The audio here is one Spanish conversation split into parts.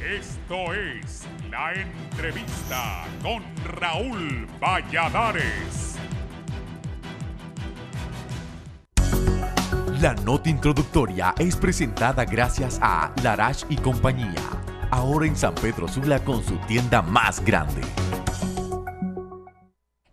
Esto es La Entrevista con Raúl Valladares. La nota introductoria es presentada gracias a Larache y Compañía, ahora en San Pedro Sula con su tienda más grande.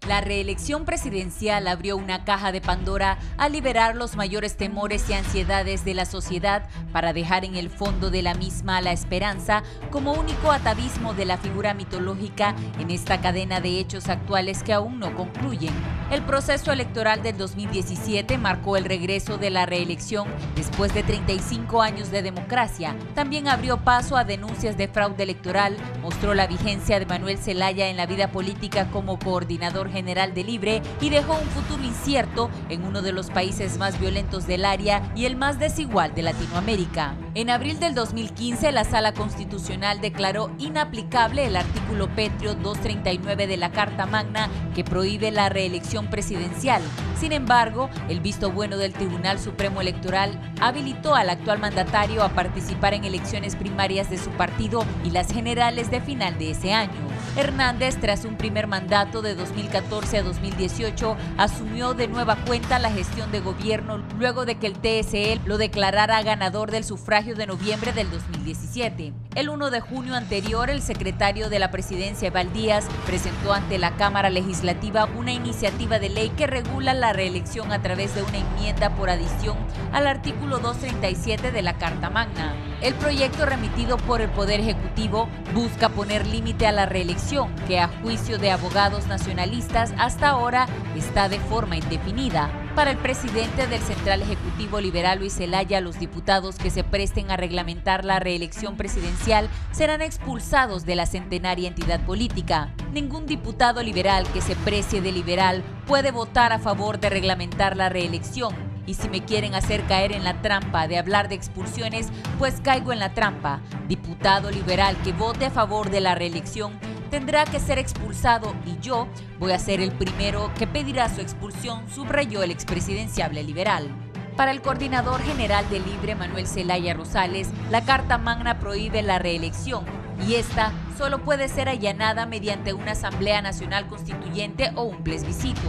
La reelección presidencial abrió una caja de Pandora al liberar los mayores temores y ansiedades de la sociedad para dejar en el fondo de la misma la esperanza como único atavismo de la figura mitológica en esta cadena de hechos actuales que aún no concluyen. El proceso electoral del 2017 marcó el regreso de la reelección después de 35 años de democracia. También abrió paso a denuncias de fraude electoral, mostró la vigencia de Manuel Zelaya en la vida política como coordinador general de Libre y dejó un futuro incierto en uno de los países más violentos del área y el más desigual de Latinoamérica. En abril del 2015, la Sala Constitucional declaró inaplicable el artículo pétreo 239 de la Carta Magna que prohíbe la reelección presidencial. Sin embargo, el visto bueno del Tribunal Supremo Electoral habilitó al actual mandatario a participar en elecciones primarias de su partido y las generales de final de ese año. Hernández, tras un primer mandato de 2014 a 2018, asumió de nueva cuenta la gestión de gobierno luego de que el TSE lo declarara ganador del sufragio de noviembre del 2017. El 1 de junio anterior, el secretario de la Presidencia, Eval Díaz, presentó ante la Cámara Legislativa una iniciativa de ley que regula la reelección a través de una enmienda por adición al artículo 237 de la Carta Magna. El proyecto remitido por el Poder Ejecutivo busca poner límite a la reelección, que a juicio de abogados nacionalistas hasta ahora está de forma indefinida. Para el presidente del Central Ejecutivo Liberal, Luis Zelaya, los diputados que se presten a reglamentar la reelección presidencial serán expulsados de la centenaria entidad política. Ningún diputado liberal que se precie de liberal puede votar a favor de reglamentar la reelección. Y si me quieren hacer caer en la trampa de hablar de expulsiones, pues caigo en la trampa. Diputado liberal que vote a favor de la reelección tendrá que ser expulsado y yo voy a ser el primero que pedirá su expulsión, subrayó el expresidenciable liberal. Para el coordinador general de Libre, Manuel Zelaya Rosales, la Carta Magna prohíbe la reelección y esta solo puede ser allanada mediante una Asamblea Nacional Constituyente o un plebiscito.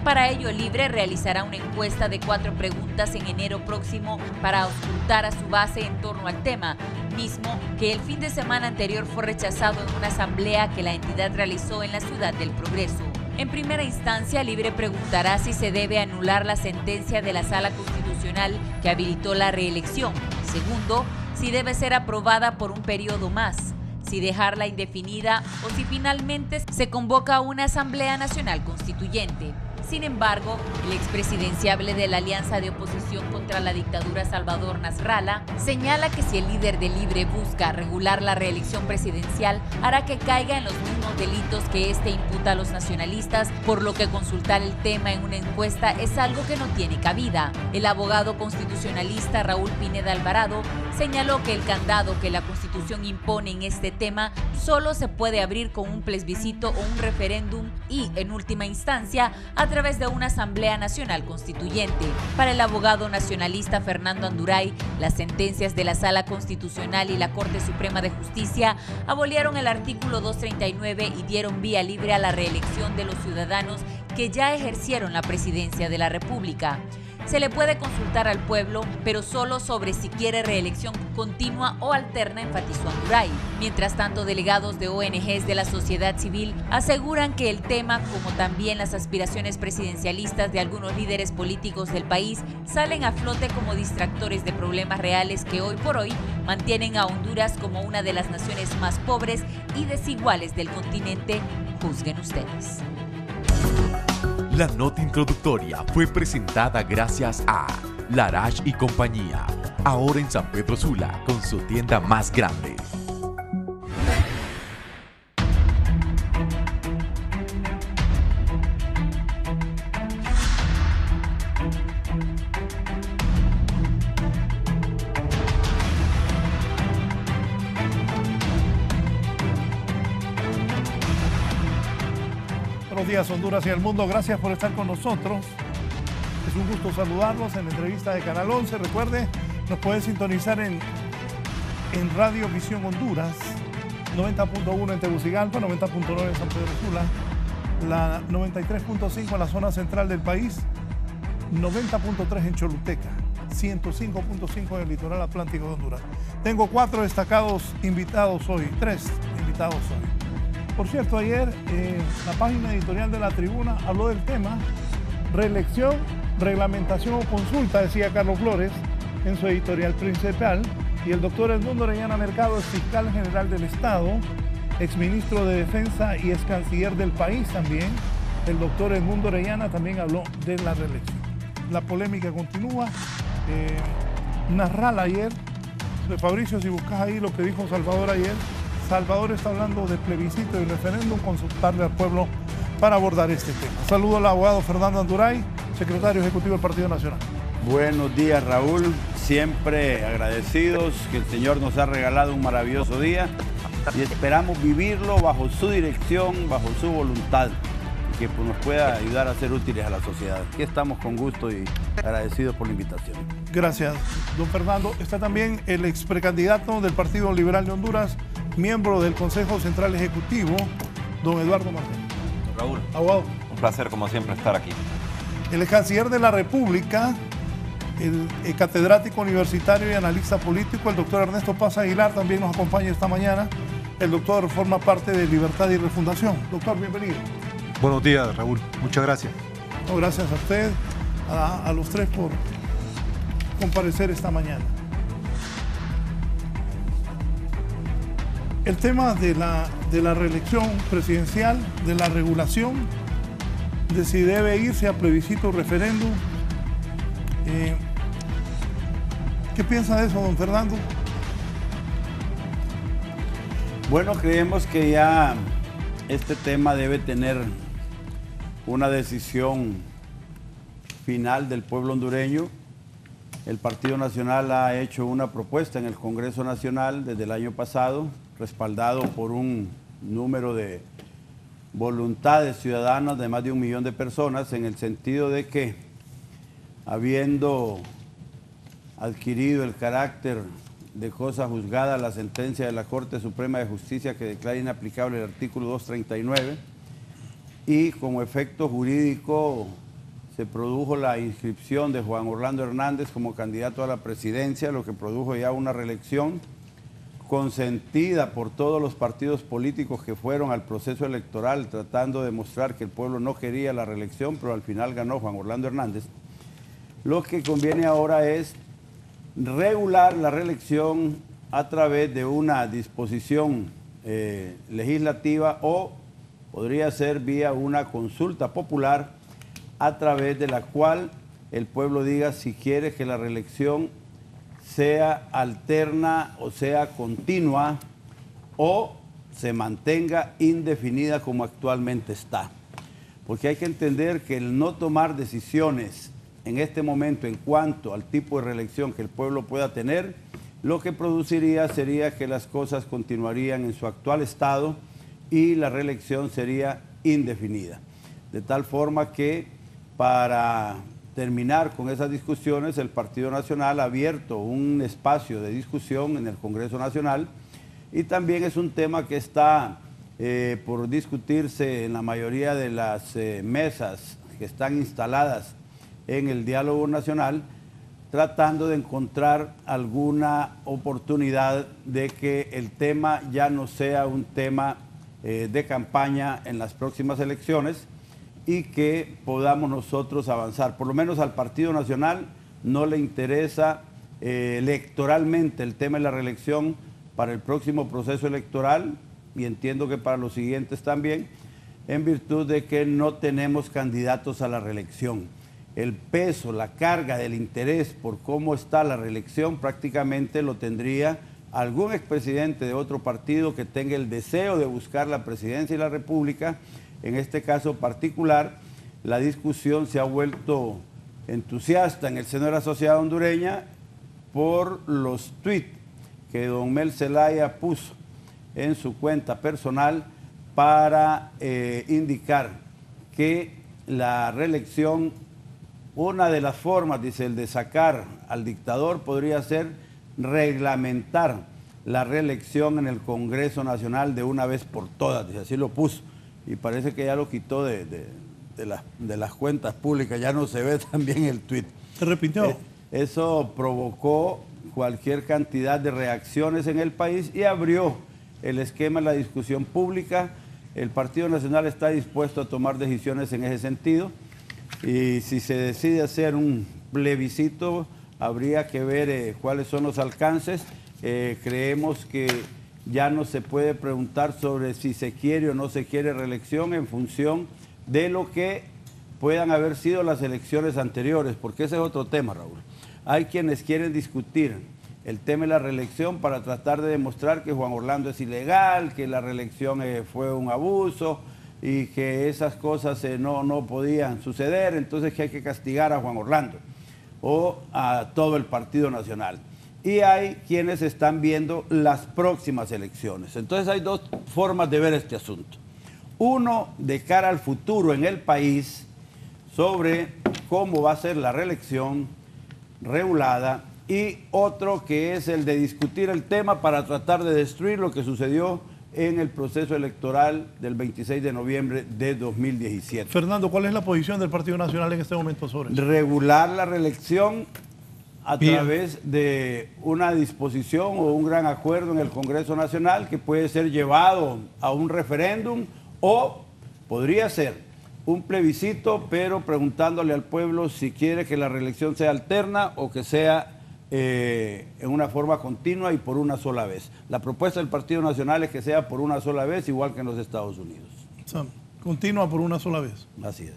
Para ello, Libre realizará una encuesta de 4 preguntas en enero próximo para auscultar a su base en torno al tema, mismo que el fin de semana anterior fue rechazado en una asamblea que la entidad realizó en la Ciudad del Progreso. En primera instancia, Libre preguntará si se debe anular la sentencia de la Sala Constitucional que habilitó la reelección. Segundo, si debe ser aprobada por un periodo más, si dejarla indefinida o si finalmente se convoca una Asamblea Nacional Constituyente. Sin embargo, el expresidenciable de la Alianza de Oposición contra la Dictadura, Salvador Nasralla, señala que si el líder de Libre busca regular la reelección presidencial, hará que caiga en los mismos delitos que este imputa a los nacionalistas, por lo que consultar el tema en una encuesta es algo que no tiene cabida. El abogado constitucionalista Raúl Pineda Alvarado señaló que el candado que la Constitución impone en este tema solo se puede abrir con un plebiscito o un referéndum y, en última instancia, a través de una Asamblea Nacional Constituyente. Para el abogado nacionalista Fernando Anduray, las sentencias de la Sala Constitucional y la Corte Suprema de Justicia abolieron el artículo 239 y dieron vía libre a la reelección de los ciudadanos que ya ejercieron la presidencia de la República. Se le puede consultar al pueblo, pero solo sobre si quiere reelección continua o alterna, enfatizó Anduray. Mientras tanto, delegados de ONGs de la sociedad civil aseguran que el tema, como también las aspiraciones presidencialistas de algunos líderes políticos del país, salen a flote como distractores de problemas reales que hoy por hoy mantienen a Honduras como una de las naciones más pobres y desiguales del continente. Juzguen ustedes. La nota introductoria fue presentada gracias a Larache y Compañía, ahora en San Pedro Sula con su tienda más grande. Buenos días, Honduras y el mundo. Gracias por estar con nosotros. Es un gusto saludarlos en la entrevista de Canal 11. Recuerde, nos puede sintonizar en Radio Visión Honduras 90.1 en Tegucigalpa, 90.9 en San Pedro Sula, la 93.5 en la zona central del país, 90.3 en Choluteca, 105.5 en el litoral atlántico de Honduras. Tengo 4 destacados invitados hoy, 3 invitados hoy. Por cierto, ayer la página editorial de La Tribuna habló del tema reelección, reglamentación o consulta, decía Carlos Flores en su editorial principal, y el doctor Edmundo Orellana Mercado es fiscal general del Estado, exministro de Defensa y ex canciller del país también. El doctor Edmundo Orellana también habló de la reelección. La polémica continúa. Narral ayer, Fabricio, si buscas ahí lo que dijo Salvador ayer, Salvador está hablando de plebiscito y referéndum, consultarle al pueblo para abordar este tema. Saludo al abogado Fernando Anduray, secretario ejecutivo del Partido Nacional. Buenos días, Raúl. Siempre agradecidos que el Señor nos ha regalado un maravilloso día y esperamos vivirlo bajo su dirección, bajo su voluntad, y que nos pueda ayudar a ser útiles a la sociedad. Aquí estamos con gusto y agradecidos por la invitación. Gracias, don Fernando. Está también el ex precandidato del Partido Liberal de Honduras, miembro del Consejo Central Ejecutivo, don Eduardo Martel. Raúl, abogado, un placer como siempre estar aquí. El ex canciller de la República, el catedrático universitario y analista político, el doctor Ernesto Paz Aguilar, también nos acompaña esta mañana. El doctor forma parte de Libertad y Refundación. Doctor, bienvenido. Buenos días, Raúl. Muchas gracias. No, gracias a usted, a los tres por comparecer esta mañana. El tema de la reelección presidencial, de la regulación, de si debe irse a plebiscito o referéndum. ¿Qué piensa de eso, don Fernando? Bueno, creemos que ya este tema debe tener una decisión final del pueblo hondureño. El Partido Nacional ha hecho una propuesta en el Congreso Nacional desde el año pasado, respaldado por un número de voluntades ciudadanas de más de 1 millón de personas, en el sentido de que, habiendo adquirido el carácter de cosa juzgada la sentencia de la Corte Suprema de Justicia que declara inaplicable el artículo 239, y como efecto jurídico se produjo la inscripción de Juan Orlando Hernández como candidato a la presidencia, lo que produjo ya una reelección consentida por todos los partidos políticos que fueron al proceso electoral tratando de demostrar que el pueblo no quería la reelección, pero al final ganó Juan Orlando Hernández. Lo que conviene ahora es regular la reelección a través de una disposición legislativa, o podría ser vía una consulta popular a través de la cual el pueblo diga si quiere que la reelección sea alterna o sea continua o se mantenga indefinida como actualmente está. Porque hay que entender que el no tomar decisiones en este momento en cuanto al tipo de reelección que el pueblo pueda tener, lo que produciría sería que las cosas continuarían en su actual estado y la reelección sería indefinida. De tal forma que para terminar con esas discusiones, el Partido Nacional ha abierto un espacio de discusión en el Congreso Nacional, y también es un tema que está por discutirse en la mayoría de las mesas que están instaladas en el diálogo nacional, tratando de encontrar alguna oportunidad de que el tema ya no sea un tema de campaña en las próximas elecciones, y que podamos nosotros avanzar. Por lo menos al Partido Nacional no le interesa electoralmente el tema de la reelección para el próximo proceso electoral, y entiendo que para los siguientes también, en virtud de que no tenemos candidatos a la reelección. El peso, la carga del interés por cómo está la reelección prácticamente lo tendría algún expresidente de otro partido que tenga el deseo de buscar la presidencia de la República. En este caso particular, la discusión se ha vuelto entusiasta en el seno de la sociedad hondureña por los tweets que don Mel Zelaya puso en su cuenta personal para indicar que la reelección, una de las formas, dice, el de sacar al dictador podría ser reglamentar la reelección en el Congreso Nacional de una vez por todas, y así lo puso. Y parece que ya lo quitó de las cuentas públicas, ya no se ve también el tuit. ¿Se repitió? Eso provocó cualquier cantidad de reacciones en el país y abrió el esquema de la discusión pública. El Partido Nacional está dispuesto a tomar decisiones en ese sentido y si se decide hacer un plebiscito habría que ver cuáles son los alcances. Creemos que ya no se puede preguntar sobre si se quiere o no se quiere reelección en función de lo que puedan haber sido las elecciones anteriores, porque ese es otro tema, Raúl. Hay quienes quieren discutir el tema de la reelección para tratar de demostrar que Juan Orlando es ilegal, que la reelección fue un abuso y que esas cosas no podían suceder, entonces que hay que castigar a Juan Orlando o a todo el Partido Nacional. Y hay quienes están viendo las próximas elecciones. Entonces hay dos formas de ver este asunto. Uno, de cara al futuro en el país, sobre cómo va a ser la reelección regulada, y otro que es el de discutir el tema para tratar de destruir lo que sucedió en el proceso electoral del 26 de noviembre de 2017. Fernando, ¿cuál es la posición del Partido Nacional en este momento sobre eso? Regular la reelección a través de una disposición o un gran acuerdo en el Congreso Nacional que puede ser llevado a un referéndum o podría ser un plebiscito, pero preguntándole al pueblo si quiere que la reelección sea alterna o que sea en una forma continua y por una sola vez. La propuesta del Partido Nacional es que sea por una sola vez, igual que en los Estados Unidos. O sea, continua por una sola vez. Así es.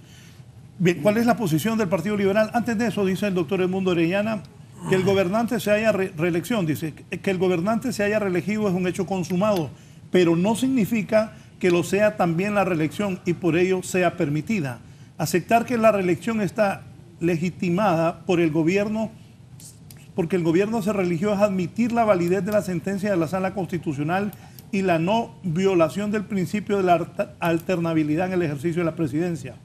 Bien, ¿cuál es la posición del Partido Liberal? Antes de eso, dice el doctor Edmundo Orellana, que el gobernante se haya reelección, dice que el gobernante se haya reelegido es un hecho consumado, pero no significa que lo sea también la reelección y por ello sea permitida. Aceptar que la reelección está legitimada por el gobierno, porque el gobierno se religió, es admitir la validez de la sentencia de la Sala Constitucional y la no violación del principio de la alternabilidad en el ejercicio de la presidencia.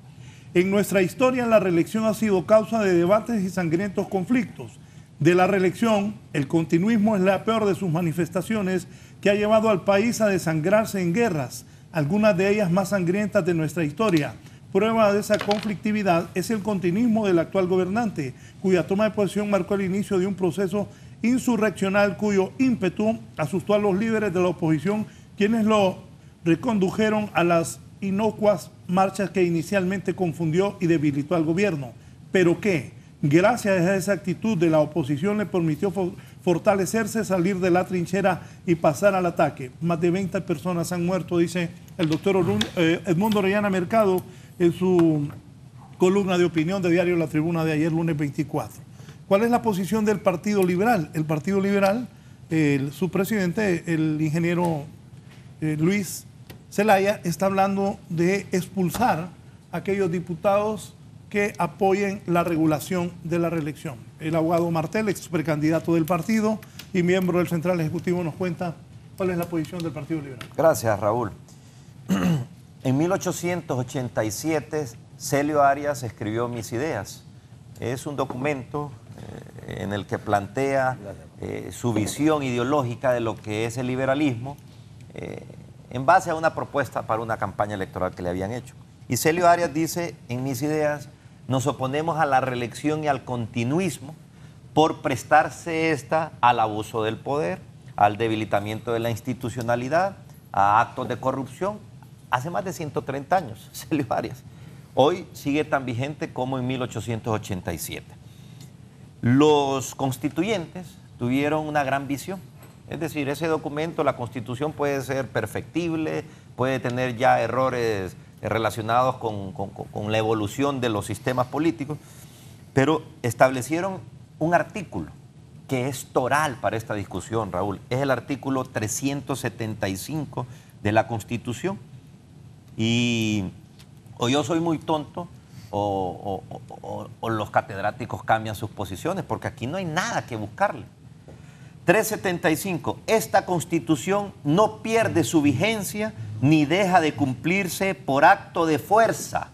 En nuestra historia, la reelección ha sido causa de debates y sangrientos conflictos. De la reelección, el continuismo es la peor de sus manifestaciones, que ha llevado al país a desangrarse en guerras, algunas de ellas más sangrientas de nuestra historia. Prueba de esa conflictividad es el continuismo del actual gobernante, cuya toma de posición marcó el inicio de un proceso insurreccional cuyo ímpetu asustó a los líderes de la oposición, quienes lo recondujeron a las inocuas marchas que inicialmente confundió y debilitó al gobierno, pero que, gracias a esa actitud de la oposición, le permitió fortalecerse, salir de la trinchera y pasar al ataque. Más de 20 personas han muerto, dice el doctor Edmundo Orellana Mercado en su columna de opinión de Diario La Tribuna de ayer, lunes 24. ¿Cuál es la posición del Partido Liberal? El Partido Liberal, su presidente, el ingeniero Luis Zelaya, está hablando de expulsar a aquellos diputados que apoyen la regulación de la reelección. El abogado Martel, ex precandidato del partido y miembro del Central Ejecutivo, nos cuenta cuál es la posición del Partido Liberal. Gracias, Raúl. En 1887, Celio Arias escribió Mis Ideas. Es un documento en el que plantea su visión ideológica de lo que es el liberalismo en base a una propuesta para una campaña electoral que le habían hecho. Y Celio Arias dice en Mis Ideas: nos oponemos a la reelección y al continuismo por prestarse esta al abuso del poder, al debilitamiento de la institucionalidad, a actos de corrupción. Hace más de 130 años, Celio Arias. Hoy sigue tan vigente como en 1887. Los constituyentes tuvieron una gran visión. Es decir, ese documento, la Constitución, puede ser perfectible, puede tener ya errores relacionados con la evolución de los sistemas políticos, pero establecieron un artículo que es toral para esta discusión, Raúl. Es el artículo 375 de la Constitución. Y o yo soy muy tonto o los catedráticos cambian sus posiciones, porque aquí no hay nada que buscarle. 375. Esta Constitución no pierde su vigencia ni deja de cumplirse por acto de fuerza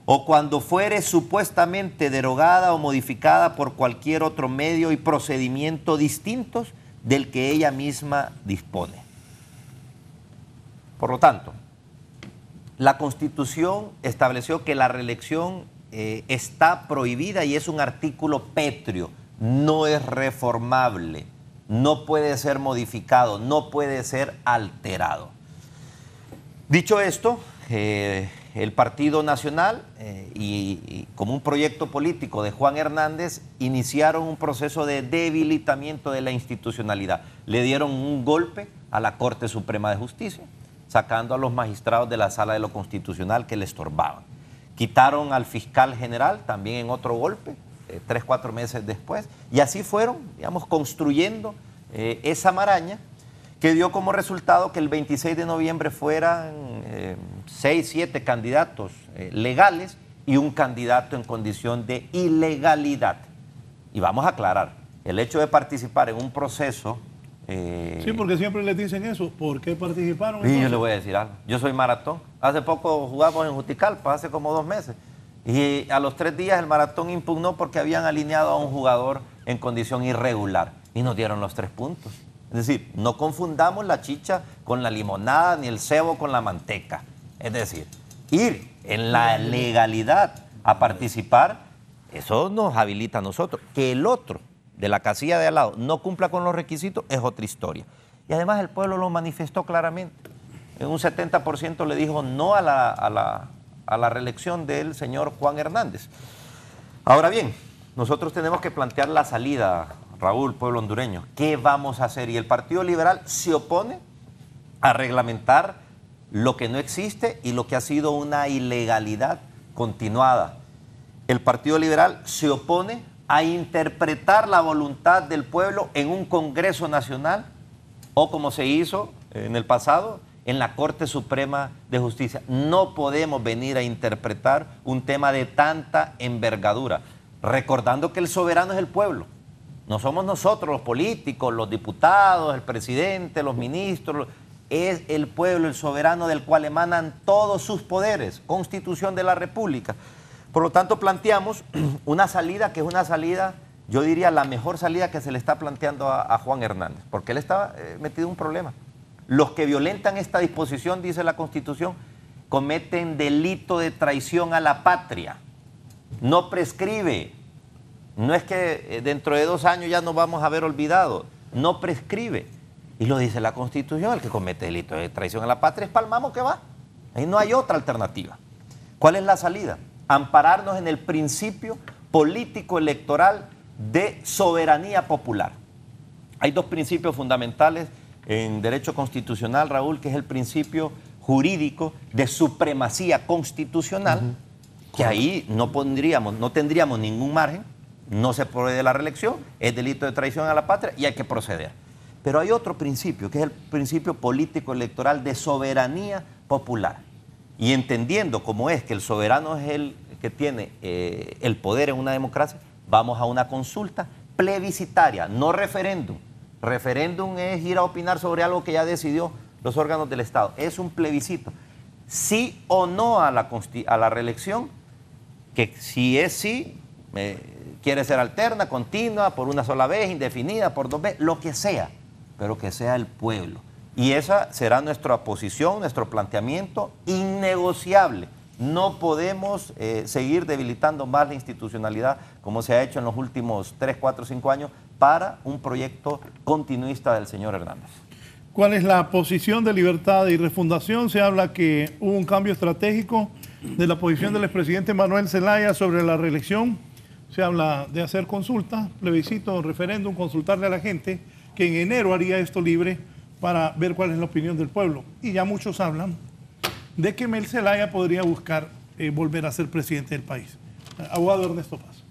o cuando fuere supuestamente derogada o modificada por cualquier otro medio y procedimiento distintos del que ella misma dispone. Por lo tanto, la Constitución estableció que la reelección está prohibida y es un artículo pétreo, no es reformable, no puede ser modificado, no puede ser alterado. Dicho esto, el Partido Nacional y como un proyecto político de Juan Hernández iniciaron un proceso de debilitamiento de la institucionalidad. Le dieron un golpe a la Corte Suprema de Justicia, sacando a los magistrados de la Sala de lo Constitucional que le estorbaban. Quitaron al fiscal general también en otro golpe, 3 o 4 meses después, y así fueron, digamos, construyendo esa maraña que dio como resultado que el 26 de noviembre fueran 6, 7 candidatos legales y un candidato en condición de ilegalidad. Y vamos a aclarar, el hecho de participar en un proceso... sí, porque siempre les dicen eso. ¿Por qué participaron? Y yo le voy a decir algo. Yo soy maratón. Hace poco jugamos en Juticalpa, hace como 2 meses. Y a los 3 días el maratón impugnó porque habían alineado a un jugador en condición irregular. Y nos dieron los 3 puntos. Es decir, no confundamos la chicha con la limonada ni el cebo con la manteca. Es decir, ir en la legalidad a participar, eso nos habilita a nosotros. Que el otro de la casilla de al lado no cumpla con los requisitos es otra historia. Y además el pueblo lo manifestó claramente. Un 70% le dijo no a la reelección del señor Juan Hernández. Ahora bien, nosotros tenemos que plantear la salida, Raúl, pueblo hondureño. ¿Qué vamos a hacer? Y el Partido Liberal se opone a reglamentar lo que no existe y lo que ha sido una ilegalidad continuada. El Partido Liberal se opone a interpretar la voluntad del pueblo en un Congreso Nacional o como se hizo en el pasado en la Corte Suprema de Justicia. No podemos venir a interpretar un tema de tanta envergadura, recordando que el soberano es el pueblo. No somos nosotros los políticos, los diputados, el presidente, los ministros. Es el pueblo, el soberano del cual emanan todos sus poderes, Constitución de la República. Por lo tanto, planteamos una salida que es una salida, yo diría, la mejor salida que se le está planteando a Juan Hernández, porque él está metido en un problema. Los que violentan esta disposición, dice la Constitución, cometen delito de traición a la patria. No prescribe. No es que dentro de 2 años ya nos vamos a haber olvidado. No prescribe. Y lo dice la Constitución, el que comete delito de traición a la patria es palmamo que va. Ahí no hay otra alternativa. ¿Cuál es la salida? Ampararnos en el principio político electoral de soberanía popular. Hay 2 principios fundamentales en derecho constitucional, Raúl, que es el principio jurídico de supremacía constitucional, que ahí no tendríamos ningún margen, no se procede la reelección, es delito de traición a la patria y hay que proceder. Pero hay otro principio, que es el principio político electoral de soberanía popular. Y entendiendo cómo es que el soberano es el que tiene el poder en una democracia, vamos a una consulta plebiscitaria, no referéndum. Referéndum es ir a opinar sobre algo que ya decidió los órganos del Estado. Es un plebiscito. Sí o no a la reelección, que si es sí, quiere ser alterna, continua, por una sola vez, indefinida, por 2 veces, lo que sea, pero que sea el pueblo. Y esa será nuestra posición, nuestro planteamiento innegociable. No podemos seguir debilitando más la institucionalidad como se ha hecho en los últimos 3, 4, 5 años para un proyecto continuista del señor Hernández. ¿Cuál es la posición de Libertad y Refundación? Se habla que hubo un cambio estratégico de la posición del expresidente Manuel Zelaya sobre la reelección. Se habla de hacer consulta, plebiscito, referéndum, consultarle a la gente, que en enero haría esto libre para ver cuál es la opinión del pueblo. Y ya muchos hablan de que Mel Zelaya podría buscar volver a ser presidente del país. Abogado Ernesto Paz.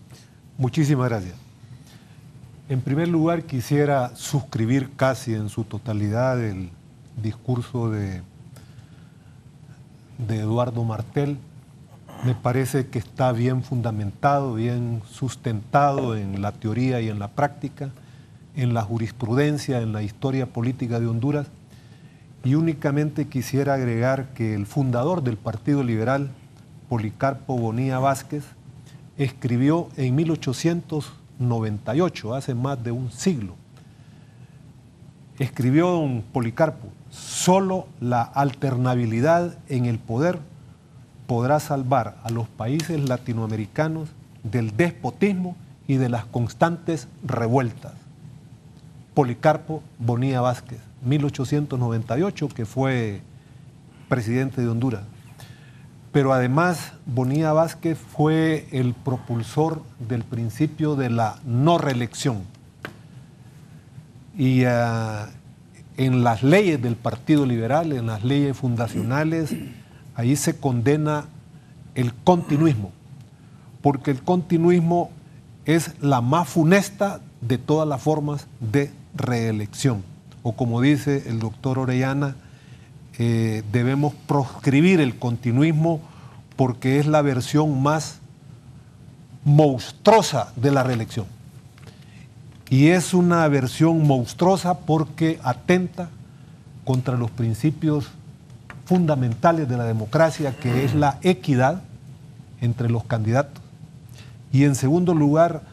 Muchísimas gracias. En primer lugar, quisiera suscribir casi en su totalidad el discurso de Eduardo Martel. Me parece que está bien fundamentado, bien sustentado en la teoría y en la práctica, en la jurisprudencia, en la historia política de Honduras. Y únicamente quisiera agregar que el fundador del Partido Liberal, Policarpo Bonilla Vázquez, escribió en 1898, hace más de un siglo, escribió don Policarpo, solo la alternabilidad en el poder podrá salvar a los países latinoamericanos del despotismo y de las constantes revueltas. Policarpo Bonilla Vázquez, 1898, que fue presidente de Honduras. Pero además, Bonilla Vázquez fue el propulsor del principio de la no reelección. Y en las leyes del Partido Liberal, en las leyes fundacionales, ahí se condena el continuismo, porque el continuismo es la más funesta de todas las formas de reelección. O como dice el doctor Orellana, debemos proscribir el continuismo porque es la versión más monstruosa de la reelección. Y es una versión monstruosa porque atenta contra los principios fundamentales de la democracia, que es la equidad entre los candidatos. Y en segundo lugar,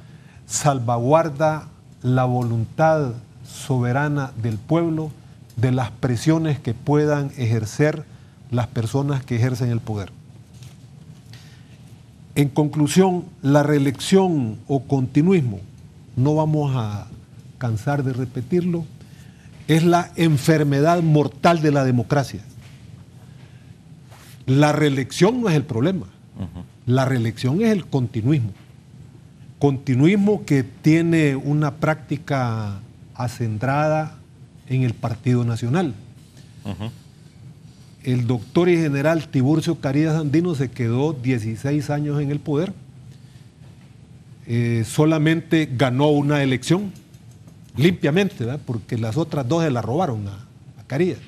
salvaguarda la voluntad soberana del pueblo de las presiones que puedan ejercer las personas que ejercen el poder. En conclusión, la reelección o continuismo, no vamos a cansar de repetirlo, es la enfermedad mortal de la democracia. La reelección no es el problema, la reelección es el continuismo. Continuismo que tiene una práctica acendrada en el Partido Nacional. El doctor y general Tiburcio Carías Andino se quedó 16 años en el poder, solamente ganó una elección, limpiamente, ¿verdad? Porque las otras dos se la robaron a Carías.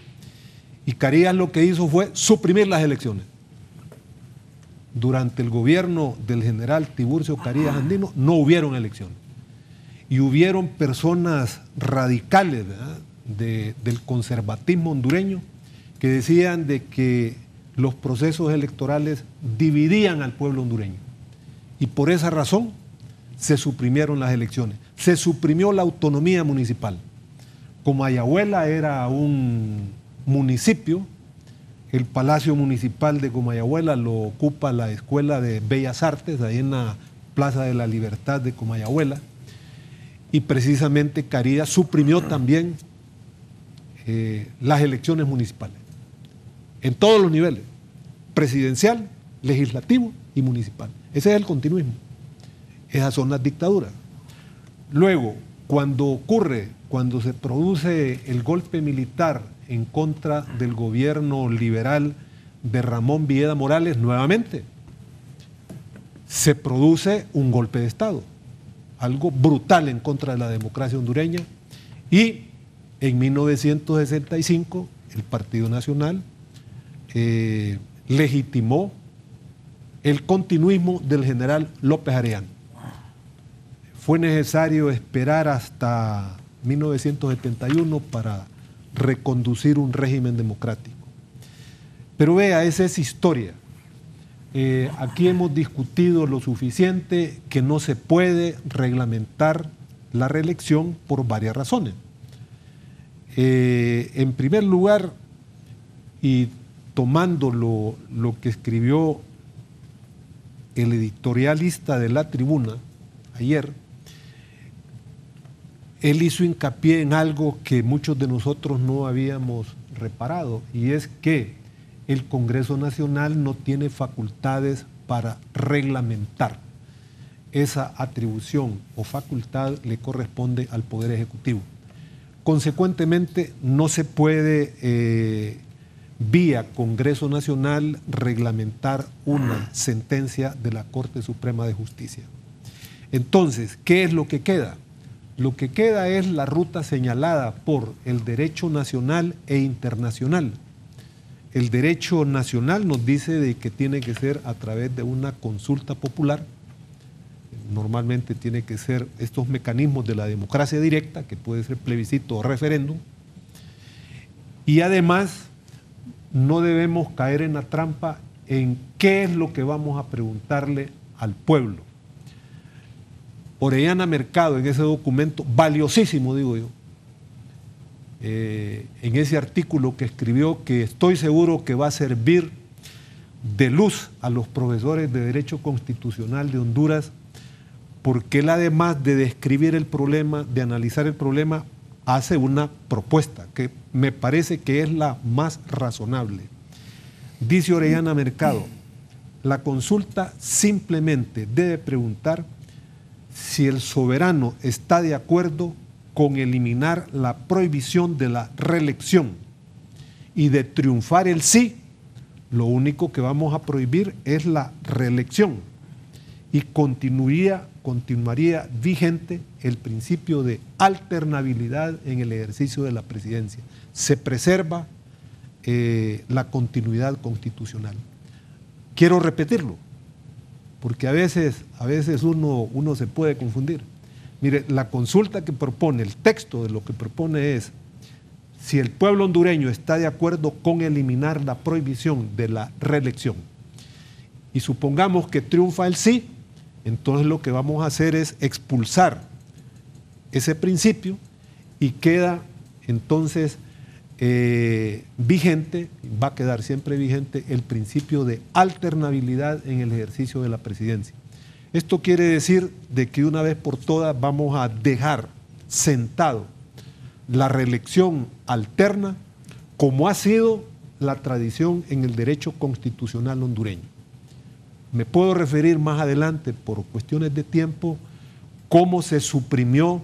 Y Carías lo que hizo fue suprimir las elecciones. Durante el gobierno del general Tiburcio Carías Andino no hubieron elecciones. Y hubieron personas radicales, ¿verdad?, del conservatismo hondureño que decían de que los procesos electorales dividían al pueblo hondureño. Y por esa razón se suprimieron las elecciones. Se suprimió la autonomía municipal. Comayagüela era un municipio. El Palacio Municipal de Comayagüela lo ocupa la Escuela de Bellas Artes, ahí en la Plaza de la Libertad de Comayagüela. Y precisamente Carías suprimió también las elecciones municipales, en todos los niveles, presidencial, legislativo y municipal. Ese es el continuismo. Esas son las dictaduras. Luego, cuando se produce el golpe militar en contra del gobierno liberal de Ramón Villeda Morales, nuevamente, se produce un golpe de Estado, algo brutal en contra de la democracia hondureña, y en 1965 el Partido Nacional legitimó el continuismo del general López Arellano. Fue necesario esperar hasta 1971 para reconducir un régimen democrático. Pero vea, esa es historia. Aquí hemos discutido lo suficiente que no se puede reglamentar la reelección por varias razones. En primer lugar, y tomando lo que escribió el editorialista de La Tribuna ayer, él hizo hincapié en algo que muchos de nosotros no habíamos reparado, y es que el Congreso Nacional no tiene facultades para reglamentar. Esa atribución o facultad le corresponde al Poder Ejecutivo. Consecuentemente, no se puede vía Congreso Nacional reglamentar una sentencia de la Corte Suprema de Justicia. Entonces, ¿qué es lo que queda? Lo que queda es la ruta señalada por el derecho nacional e internacional. El derecho nacional nos dice de que tiene que ser a través de una consulta popular. Normalmente tiene que ser estos mecanismos de la democracia directa, que puede ser plebiscito o referéndum. Y además, no debemos caer en la trampa en qué es lo que vamos a preguntarle al pueblo. Orellana Mercado, en ese documento, valiosísimo, digo yo, en ese artículo que escribió, que estoy seguro que va a servir de luz a los profesores de Derecho Constitucional de Honduras, porque él, además de describir el problema, de analizar el problema, hace una propuesta que me parece que es la más razonable. Dice Orellana Mercado: la consulta simplemente debe preguntar si el soberano está de acuerdo con eliminar la prohibición de la reelección, y de triunfar el sí, lo único que vamos a prohibir es la reelección, y continuaría vigente el principio de alternabilidad en el ejercicio de la presidencia. Se preserva la continuidad constitucional. Quiero repetirlo, porque a veces uno se puede confundir. Mire, la consulta que propone, el texto de lo que propone es: si el pueblo hondureño está de acuerdo con eliminar la prohibición de la reelección, y supongamos que triunfa el sí, entonces lo que vamos a hacer es expulsar ese principio y queda entonces vigente, va a quedar siempre vigente el principio de alternabilidad en el ejercicio de la presidencia. Esto quiere decir de que una vez por todas vamos a dejar sentado la reelección alterna, como ha sido la tradición en el derecho constitucional hondureño. Me puedo referir más adelante, por cuestiones de tiempo, cómo se suprimió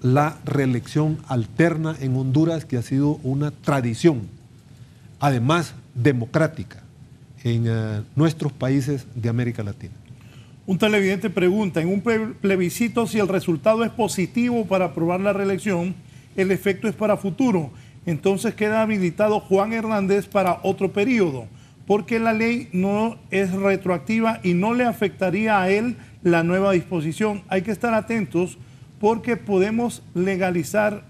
la reelección alterna en Honduras, que ha sido una tradición, además democrática, en nuestros países de América Latina. Un televidente pregunta: en un plebiscito, si el resultado es positivo para aprobar la reelección, el efecto es para futuro. Entonces queda habilitado Juan Hernández para otro periodo, porque la ley no es retroactiva y no le afectaría a él la nueva disposición. Hay que estar atentos, porque podemos legalizar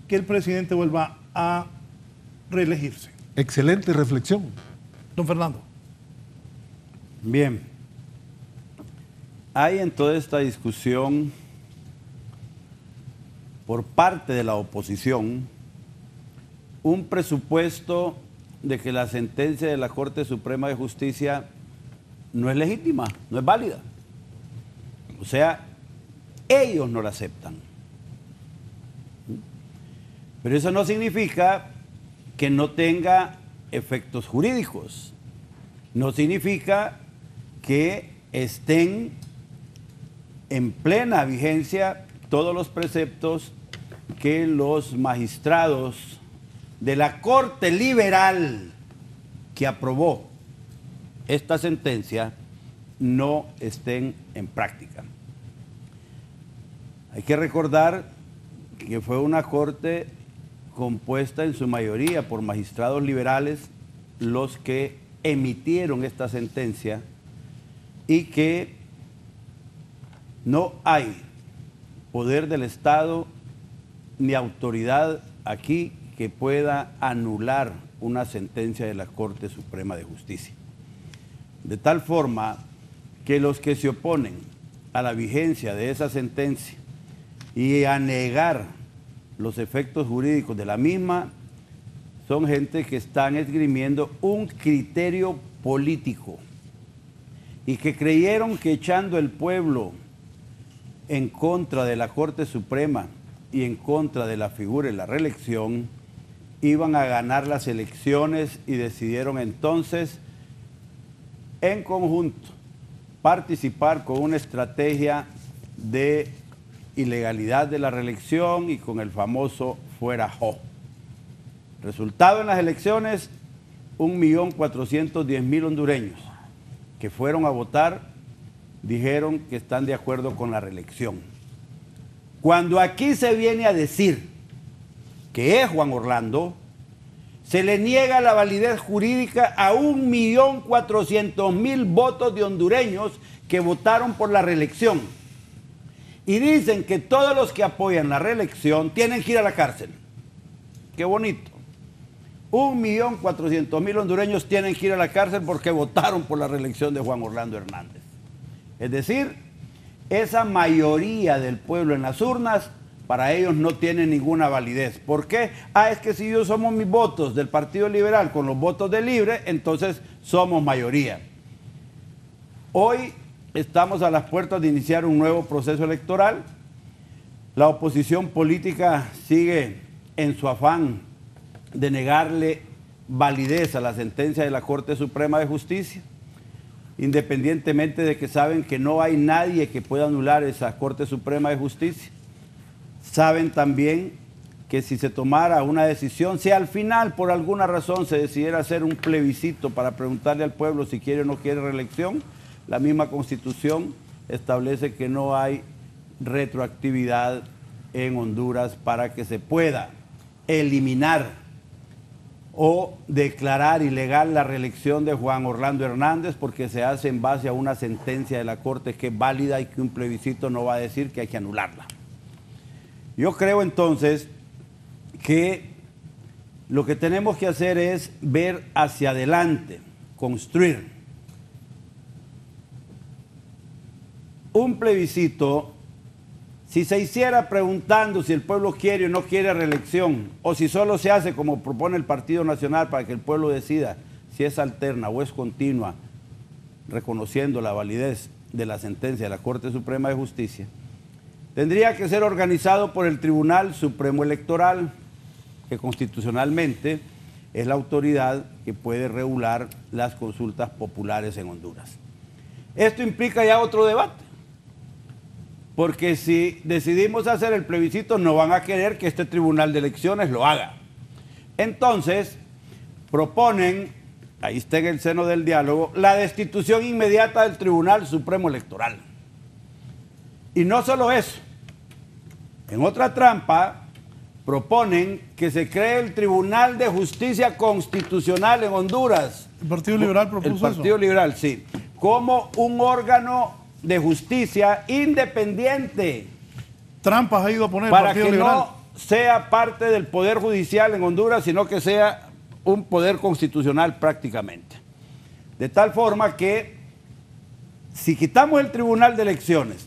que el presidente vuelva a reelegirse. Excelente reflexión. Don Fernando. Bien. Hay en toda esta discusión, por parte de la oposición, un presupuesto de que la sentencia de la Corte Suprema de Justicia no es legítima, no es válida. O sea, ellos no la aceptan. Pero eso no significa que no tenga efectos jurídicos. No significa que estén en plena vigencia todos los preceptos que los magistrados de la Corte Liberal que aprobó esta sentencia no estén en práctica. Hay que recordar que fue una corte compuesta en su mayoría por magistrados liberales los que emitieron esta sentencia, y que no hay poder del Estado ni autoridad aquí que pueda anular una sentencia de la Corte Suprema de Justicia. De tal forma que los que se oponen a la vigencia de esa sentencia y a negar los efectos jurídicos de la misma son gente que están esgrimiendo un criterio político y que creyeron que echando el pueblo en contra de la Corte Suprema y en contra de la figura de la reelección iban a ganar las elecciones, y decidieron entonces en conjunto participar con una estrategia de ilegalidad de la reelección y con el famoso fuera Jo. Resultado en las elecciones: 1.410.000 hondureños que fueron a votar dijeron que están de acuerdo con la reelección. Cuando aquí se viene a decir que es Juan Orlando, se le niega la validez jurídica a 1.400.000 votos de hondureños que votaron por la reelección. Y dicen que todos los que apoyan la reelección tienen que ir a la cárcel. Qué bonito. 1.400.000 hondureños tienen que ir a la cárcel porque votaron por la reelección de Juan Orlando Hernández. Es decir, esa mayoría del pueblo en las urnas para ellos no tiene ninguna validez. ¿Por qué? Es que si yo somos mis votos del Partido Liberal con los votos de Libre, entonces somos mayoría. Hoy estamos a las puertas de iniciar un nuevo proceso electoral. La oposición política sigue en su afán de negarle validez a la sentencia de la Corte Suprema de Justicia, independientemente de que saben que no hay nadie que pueda anular esa Corte Suprema de Justicia. Saben también que si se tomara una decisión, si al final por alguna razón se decidiera hacer un plebiscito para preguntarle al pueblo si quiere o no quiere reelección, la misma Constitución establece que no hay retroactividad en Honduras para que se pueda eliminar o declarar ilegal la reelección de Juan Orlando Hernández, porque se hace en base a una sentencia de la Corte que es válida y que un plebiscito no va a decir que hay que anularla. Yo creo entonces que lo que tenemos que hacer es ver hacia adelante, construir. Un plebiscito, si se hiciera preguntando si el pueblo quiere o no quiere reelección, o si solo se hace como propone el Partido Nacional para que el pueblo decida si es alterna o es continua, reconociendo la validez de la sentencia de la Corte Suprema de Justicia, tendría que ser organizado por el Tribunal Supremo Electoral, que constitucionalmente es la autoridad que puede regular las consultas populares en Honduras. Esto implica ya otro debate, porque si decidimos hacer el plebiscito no van a querer que este Tribunal de Elecciones lo haga. Entonces, proponen, ahí está en el seno del diálogo, la destitución inmediata del Tribunal Supremo Electoral. Y no solo eso, en otra trampa proponen que se cree el Tribunal de Justicia Constitucional en Honduras. ¿El Partido Liberal propuso eso? El Partido Liberal, sí. Como un órgano de justicia independiente. Trampas ha ido a poner el para Partido que Liberal. no sea parte del Poder Judicial en Honduras, sino que sea un poder constitucional prácticamente. De tal forma que si quitamos el Tribunal de Elecciones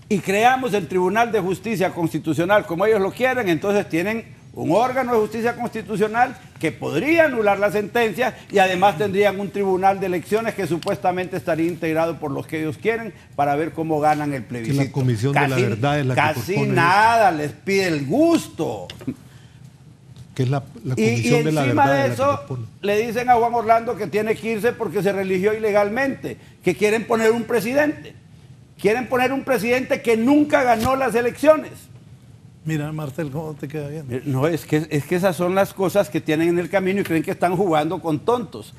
y creamos el Tribunal de Justicia Constitucional como ellos lo quieren, entonces tienen un órgano de justicia constitucional que podría anular la sentencia y además tendrían un tribunal de elecciones que supuestamente estaría integrado por los que ellos quieren para ver cómo ganan el plebiscito. Que la Comisión de la Verdad es la que casi propone nada les pide el gusto. Que es la Y Comisión de la encima Verdad de es la que eso propone. le dicen a Juan Orlando que tiene que irse porque se religió ilegalmente, que quieren poner un presidente. Quieren poner un presidente que nunca ganó las elecciones. Mira, Martel, ¿cómo te queda bien? No, es que esas son las cosas que tienen en el camino y creen que están jugando con tontos,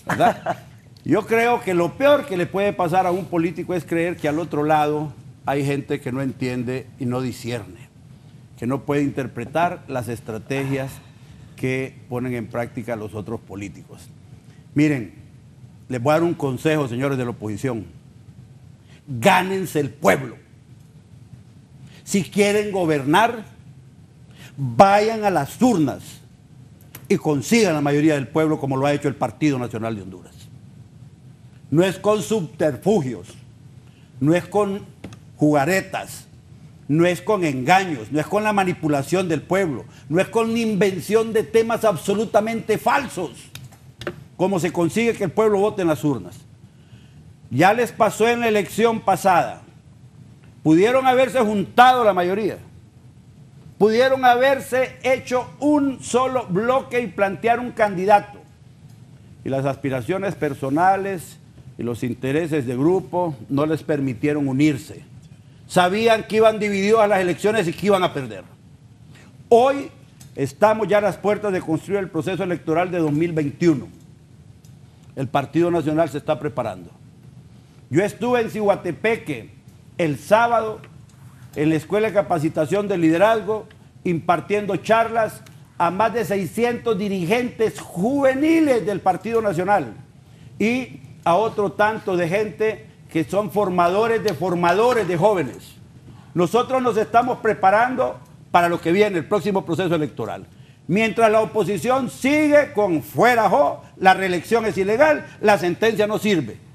¿verdad? Yo creo que lo peor que le puede pasar a un político es creer que al otro lado hay gente que no entiende y no discierne, que no puede interpretar las estrategias que ponen en práctica los otros políticos. Miren, les voy a dar un consejo, señores de la oposición. Gánense el pueblo. Si quieren gobernar, vayan a las urnas y consigan la mayoría del pueblo como lo ha hecho el Partido Nacional de Honduras. No es con subterfugios, no es con jugaretas, no es con engaños, no es con la manipulación del pueblo, no es con la invención de temas absolutamente falsos, como se consigue que el pueblo vote en las urnas. Ya les pasó en la elección pasada. Pudieron haberse juntado la mayoría. Pudieron haberse hecho un solo bloque y plantear un candidato. Y las aspiraciones personales y los intereses de grupo no les permitieron unirse. Sabían que iban divididos a las elecciones y que iban a perder. Hoy estamos ya a las puertas de construir el proceso electoral de 2021. El Partido Nacional se está preparando. Yo estuve en Cihuatepeque el sábado en la Escuela de Capacitación de Liderazgo impartiendo charlas a más de 600 dirigentes juveniles del Partido Nacional y a otro tanto de gente que son formadores de jóvenes. Nosotros nos estamos preparando para lo que viene, el próximo proceso electoral. Mientras la oposición sigue con fuera jo, la reelección es ilegal, la sentencia no sirve.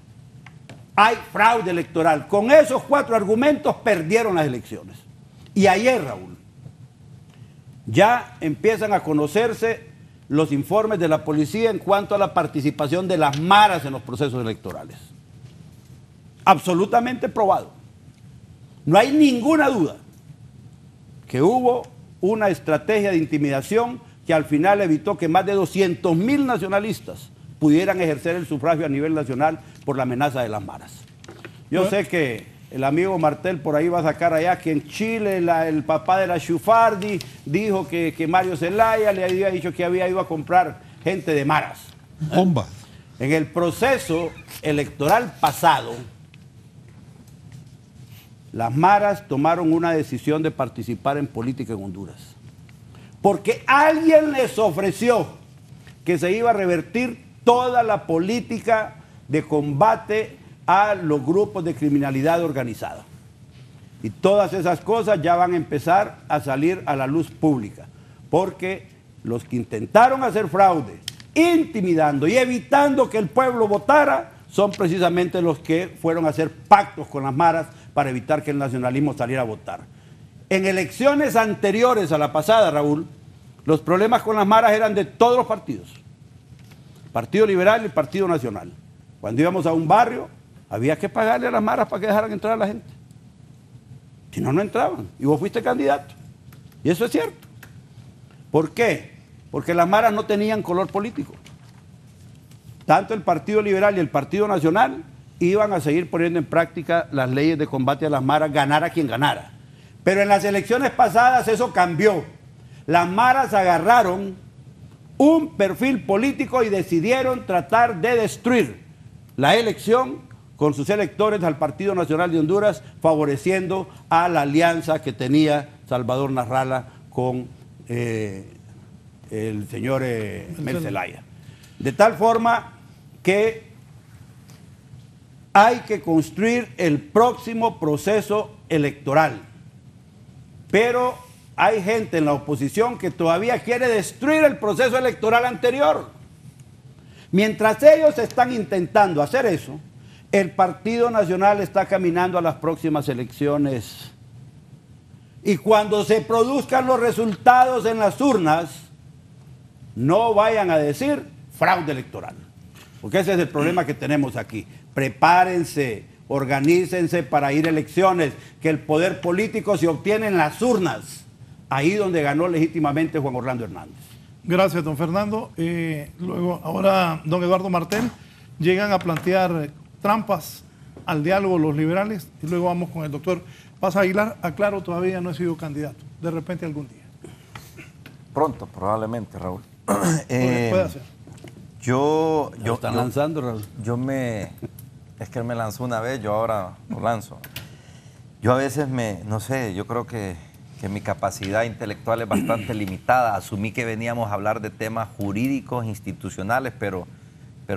Hay fraude electoral. Con esos 4 argumentos perdieron las elecciones. Y ayer, Raúl, ya empiezan a conocerse los informes de la policía en cuanto a la participación de las maras en los procesos electorales. Absolutamente probado. No hay ninguna duda que hubo una estrategia de intimidación que al final evitó que más de 200.000 nacionalistas pudieran ejercer el sufragio a nivel nacional por la amenaza de las maras. Yo sé que el amigo Martel por ahí va a sacar allá que en Chile el papá de la Shufardi dijo que Mario Zelaya le había dicho que había ido a comprar gente de maras. Bombas. En el proceso electoral pasado, las maras tomaron una decisión de participar en política en Honduras. Porque alguien les ofreció que se iba a revertir toda la política de combate a los grupos de criminalidad organizada. Y todas esas cosas ya van a empezar a salir a la luz pública. Porque los que intentaron hacer fraude, intimidando y evitando que el pueblo votara, son precisamente los que fueron a hacer pactos con las maras para evitar que el nacionalismo saliera a votar. En elecciones anteriores a la pasada, Raúl, los problemas con las maras eran de todos los partidos. Partido Liberal y el Partido Nacional. Cuando íbamos a un barrio, había que pagarle a las maras para que dejaran entrar a la gente. Si no, no entraban. Y vos fuiste candidato. Y eso es cierto. ¿Por qué? Porque las maras no tenían color político. Tanto el Partido Liberal y el Partido Nacional iban a seguir poniendo en práctica las leyes de combate a las maras, ganara quien ganara. Pero en las elecciones pasadas eso cambió. Las maras agarraron un perfil político y decidieron tratar de destruir la elección con sus electores al Partido Nacional de Honduras, favoreciendo a la alianza que tenía Salvador Narrala con el señor Mel Zelaya. De tal forma que hay que construir el próximo proceso electoral. Pero hay gente en la oposición que todavía quiere destruir el proceso electoral anterior. Mientras ellos están intentando hacer eso, el Partido Nacional está caminando a las próximas elecciones. Y cuando se produzcan los resultados en las urnas, no vayan a decir fraude electoral. Porque ese es el problema que tenemos aquí. Prepárense, organícense para ir a elecciones, que el poder político se obtiene en las urnas, ahí donde ganó legítimamente Juan Orlando Hernández. Gracias, don Fernando. Luego, ahora, don Eduardo Martel, llegan a plantear trampas al diálogo los liberales y luego vamos con el doctor Paz Aguilar. Aclaro, todavía no he sido candidato, de repente algún día. Pronto, probablemente, Raúl. Puede hacer. Yo están lanzando, Raúl. Es que él me lanzó una vez, yo ahora lo lanzo. Yo a veces no sé, yo creo que mi capacidad intelectual es bastante limitada. Asumí que veníamos a hablar de temas jurídicos, institucionales, pero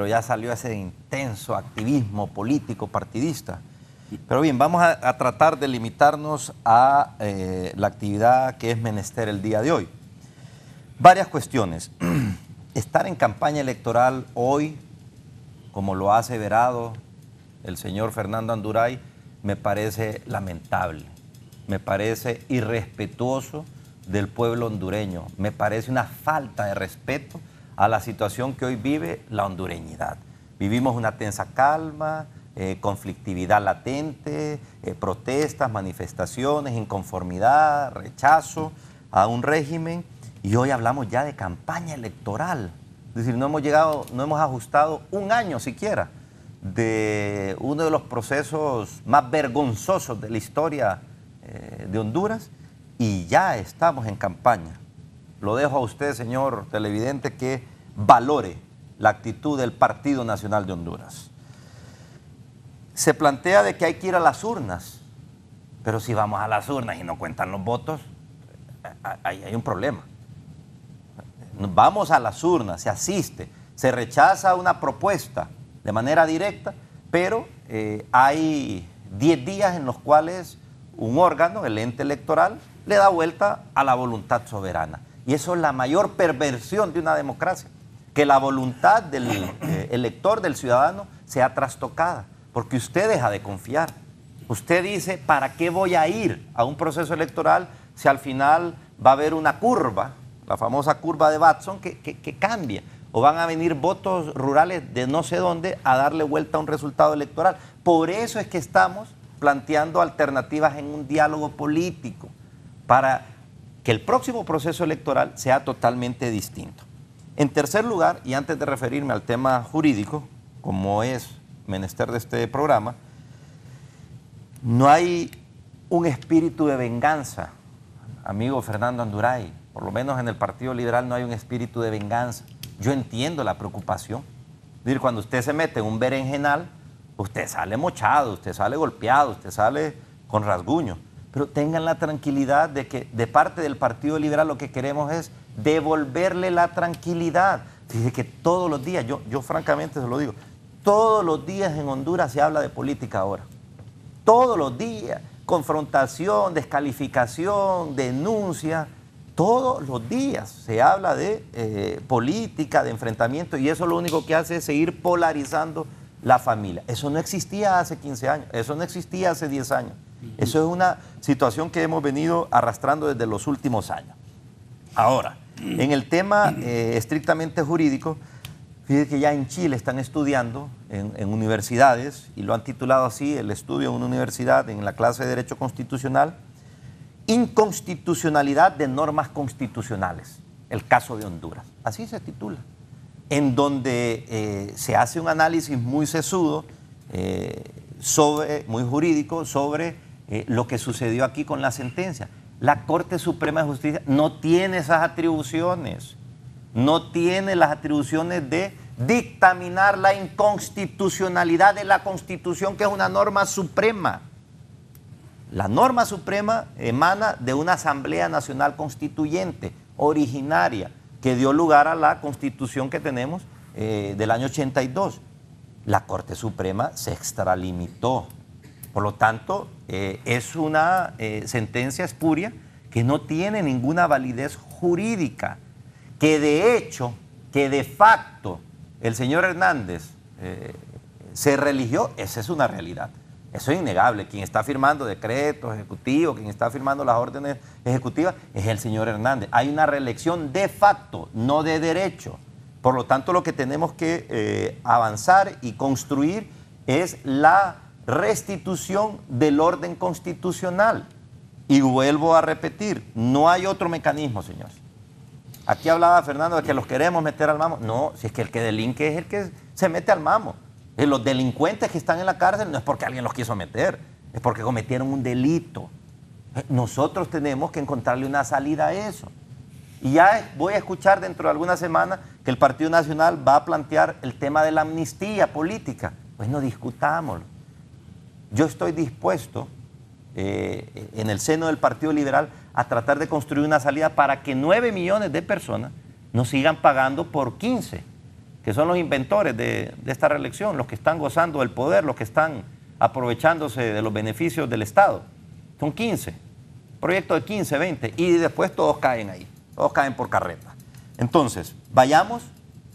ya salió ese intenso activismo político, partidista. Pero bien, vamos a tratar de limitarnos a la actividad que es menester el día de hoy. Varias cuestiones. Estar en campaña electoral hoy, como lo ha aseverado el señor Fernando Anduray, me parece lamentable, me parece irrespetuoso del pueblo hondureño, me parece una falta de respeto a la situación que hoy vive la hondureñidad. Vivimos una tensa calma, conflictividad latente, protestas, manifestaciones, inconformidad, rechazo a un régimen. Y hoy hablamos ya de campaña electoral. Es decir, no hemos ajustado un año siquiera de uno de los procesos más vergonzosos de la historia de Honduras y ya estamos en campaña. Lo dejo a usted, señor televidente, que valore la actitud del Partido Nacional de Honduras. Se plantea de que hay que ir a las urnas, pero si vamos a las urnas y no cuentan los votos, hay un problema. Vamos a las urnas, se asiste, se rechaza una propuesta de manera directa, pero hay 10 días en los cuales un órgano, el ente electoral, le da vuelta a la voluntad soberana. Y eso es la mayor perversión de una democracia, que la voluntad del elector, del ciudadano, sea trastocada, porque usted deja de confiar. Usted dice, ¿para qué voy a ir a un proceso electoral si al final va a haber una curva, la famosa curva de Watson, que cambia? O van a venir votos rurales de no sé dónde a darle vuelta a un resultado electoral. Por eso es que estamos planteando alternativas en un diálogo político, para que el próximo proceso electoral sea totalmente distinto. En tercer lugar, y antes de referirme al tema jurídico, como es menester de este programa, no hay un espíritu de venganza, amigo Fernando Anduray. Por lo menos en el Partido Liberal no hay un espíritu de venganza. Yo entiendo la preocupación. Es decir, cuando usted se mete en un berenjenal, usted sale mochado, usted sale golpeado, usted sale con rasguño. Pero tengan la tranquilidad de que de parte del Partido Liberal lo que queremos es devolverle la tranquilidad. Fíjese que todos los días, yo francamente se lo digo, todos los días en Honduras se habla de política ahora. Todos los días, confrontación, descalificación, denuncia, todos los días se habla de política, de enfrentamiento, y eso lo único que hace es seguir polarizando la familia. Eso no existía hace 15 años, eso no existía hace 10 años. Eso es una situación que hemos venido arrastrando desde los últimos años. Ahora, en el tema estrictamente jurídico, fíjense que ya en Chile están estudiando en universidades, y lo han titulado así, el estudio en una universidad, en la clase de Derecho Constitucional, Inconstitucionalidad de normas constitucionales, el caso de Honduras. Así se titula. En donde se hace un análisis muy sesudo, muy jurídico, sobre lo que sucedió aquí con la sentencia. La Corte Suprema de Justicia no tiene esas atribuciones. No tiene las atribuciones de dictaminar la inconstitucionalidad de la Constitución, que es una norma suprema. La norma suprema emana de una Asamblea Nacional Constituyente originaria que dio lugar a la Constitución que tenemos del año 82. La Corte Suprema se extralimitó. Por lo tanto, es una sentencia espuria que no tiene ninguna validez jurídica, que de hecho, que de facto, el señor Hernández se religió. Esa es una realidad. Eso es innegable. Quien está firmando decretos ejecutivos, quien está firmando las órdenes ejecutivas, es el señor Hernández. Hay una reelección de facto, no de derecho. Por lo tanto, lo que tenemos que avanzar y construir es la restitución del orden constitucional. Y vuelvo a repetir, no hay otro mecanismo, señores. Aquí hablaba Fernando de que los queremos meter al mamo. No, si es que el que delinque es el que se mete al mamo. Los delincuentes que están en la cárcel no es porque alguien los quiso meter, es porque cometieron un delito. Nosotros tenemos que encontrarle una salida a eso. Y ya voy a escuchar dentro de algunas semanas que el Partido Nacional va a plantear el tema de la amnistía política. Pues no discutámoslo. Yo estoy dispuesto, en el seno del Partido Liberal, a tratar de construir una salida para que 9 millones de personas no sigan pagando por 15, que son los inventores de esta reelección, los que están gozando del poder, los que están aprovechándose de los beneficios del Estado. Son 15, proyecto de 15, 20, y después todos caen ahí, todos caen por carreta. Entonces, vayamos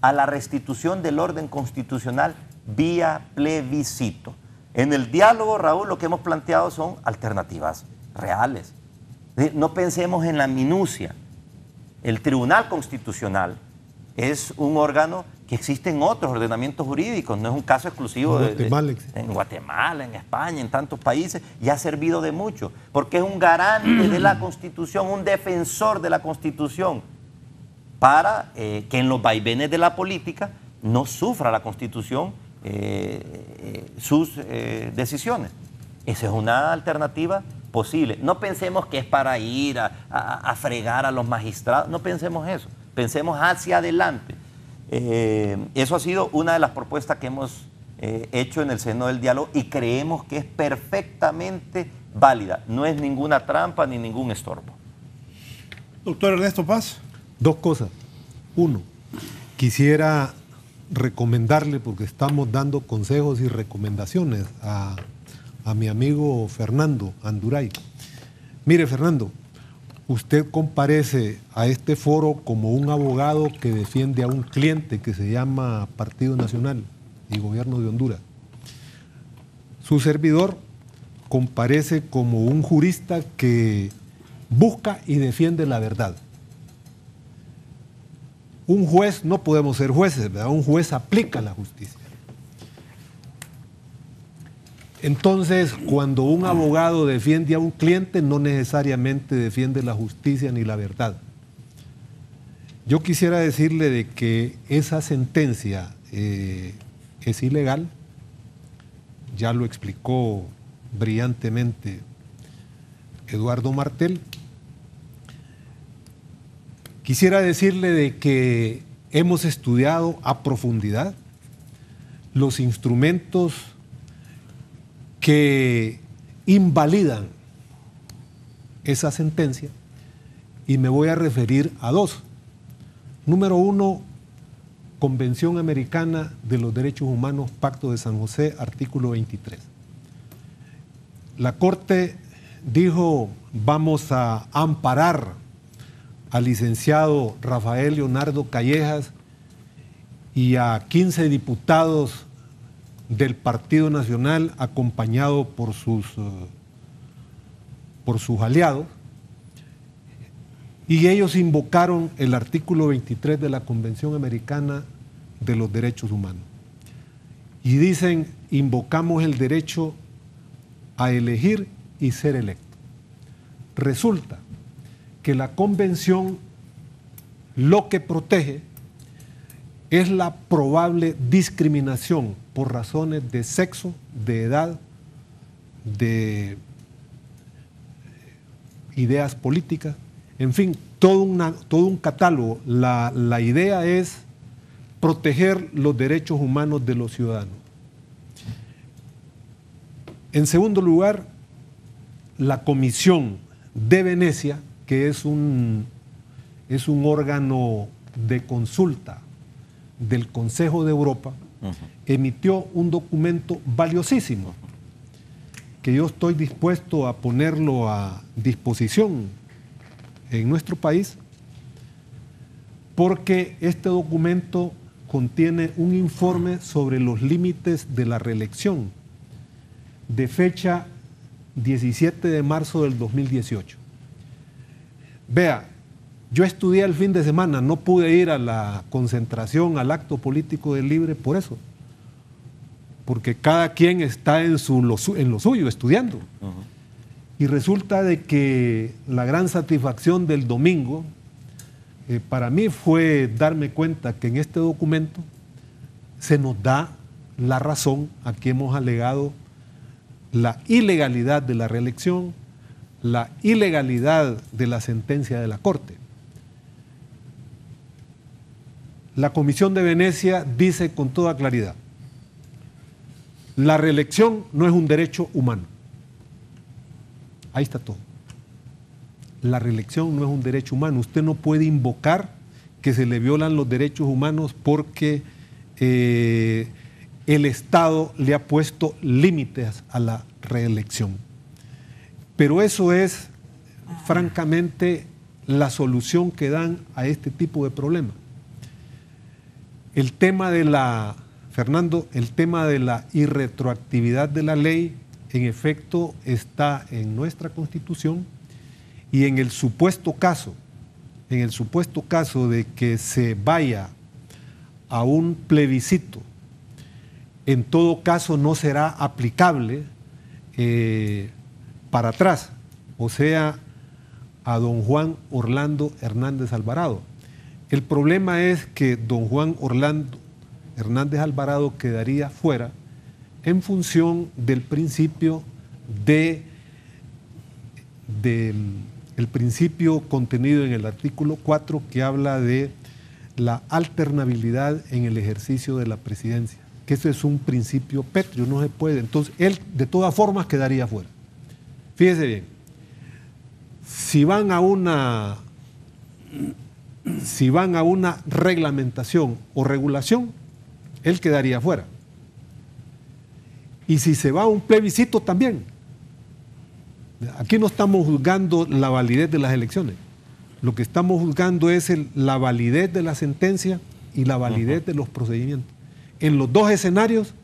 a la restitución del orden constitucional vía plebiscito. En el diálogo, Raúl, lo que hemos planteado son alternativas reales. No pensemos en la minucia. El Tribunal Constitucional es un órgano que existe en otros ordenamientos jurídicos, no es un caso exclusivo en Guatemala, en España, en tantos países, y ha servido de mucho, porque es un garante de la Constitución, un defensor de la Constitución, para que en los vaivenes de la política no sufra la Constitución sus decisiones. Esa es una alternativa posible. No pensemos que es para ir a fregar a los magistrados, no pensemos eso, pensemos hacia adelante. Eso ha sido una de las propuestas que hemos hecho en el seno del diálogo y creemos que es perfectamente válida. No es ninguna trampa ni ningún estorbo. Doctor Ernesto Paz. Dos cosas. Uno, quisiera recomendarle, porque estamos dando consejos y recomendaciones a mi amigo Fernando Anduray. Mire, Fernando, usted comparece a este foro como un abogado que defiende a un cliente que se llama Partido Nacional y Gobierno de Honduras. Su servidor comparece como un jurista que busca y defiende la verdad. Un juez, no podemos ser jueces, ¿verdad? Un juez aplica la justicia. Entonces, cuando un abogado defiende a un cliente, no necesariamente defiende la justicia ni la verdad. Yo quisiera decirle de que esa sentencia es ilegal, ya lo explicó brillantemente Eduardo Martel. Quisiera decirle de que hemos estudiado a profundidad los instrumentos que invalidan esa sentencia y me voy a referir a dos. Número uno, Convención Americana de los Derechos Humanos, Pacto de San José, artículo 23. La Corte dijo, vamos a amparar al licenciado Rafael Leonardo Callejas y a 15 diputados del Partido Nacional acompañado por sus aliados, y ellos invocaron el artículo 23 de la Convención Americana de los Derechos Humanos. Y dicen, invocamos el derecho a elegir y ser electo. Resulta que la Convención lo que protege es la probable discriminación por razones de sexo, de edad, de ideas políticas, en fin, todo un catálogo. La idea es proteger los derechos humanos de los ciudadanos. En segundo lugar, la Comisión de Venecia, que es un órgano de consulta del Consejo de Europa, emitió un documento valiosísimo que yo estoy dispuesto a ponerlo a disposición en nuestro país, porque este documento contiene un informe sobre los límites de la reelección de fecha 17 de marzo del 2018. Vea, yo estudié el fin de semana, no pude ir a la concentración, al acto político del Libre por eso, porque cada quien está en lo suyo, estudiando. Y resulta de que la gran satisfacción del domingo para mí fue darme cuenta que en este documento se nos da la razón a que hemos alegado la ilegalidad de la reelección, la ilegalidad de la sentencia de la Corte. La Comisión de Venecia dice con toda claridad, la reelección no es un derecho humano. Ahí está todo. La reelección no es un derecho humano. Usted no puede invocar que se le violan los derechos humanos porque el Estado le ha puesto límites a la reelección. Pero eso es, francamente, la solución que dan a este tipo de problemas. El tema de la, Fernando, el tema de la irretroactividad de la ley, en efecto, está en nuestra Constitución y en el supuesto caso de que se vaya a un plebiscito, en todo caso no será aplicable para atrás, o sea, a don Juan Orlando Hernández Alvarado. El problema es que don Juan Orlando Hernández Alvarado quedaría fuera en función del principio el principio contenido en el artículo 4 que habla de la alternabilidad en el ejercicio de la presidencia, que eso es un principio pétreo, no se puede. Entonces, él de todas formas quedaría fuera. Fíjese bien, si van a una reglamentación o regulación, él quedaría fuera. Y si se va a un plebiscito también. Aquí no estamos juzgando la validez de las elecciones. Lo que estamos juzgando es la validez de la sentencia y la validez de los procedimientos. En los dos escenarios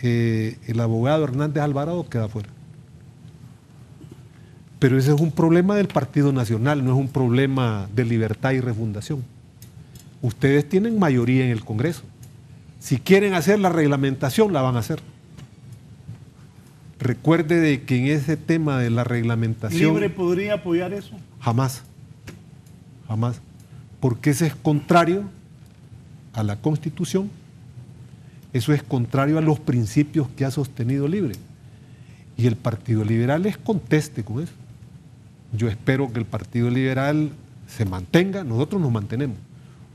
el abogado Hernández Alvarado queda fuera. Pero ese es un problema del Partido Nacional, no es un problema de Libertad y Refundación. Ustedes tienen mayoría en el Congreso. Si quieren hacer la reglamentación, la van a hacer. Recuerde de que en ese tema de la reglamentación... ¿Libre podría apoyar eso? Jamás, jamás. Porque ese es contrario a la Constitución, eso es contrario a los principios que ha sostenido Libre. Y el Partido Liberal les conteste con eso. Yo espero que el Partido Liberal se mantenga, nosotros nos mantenemos.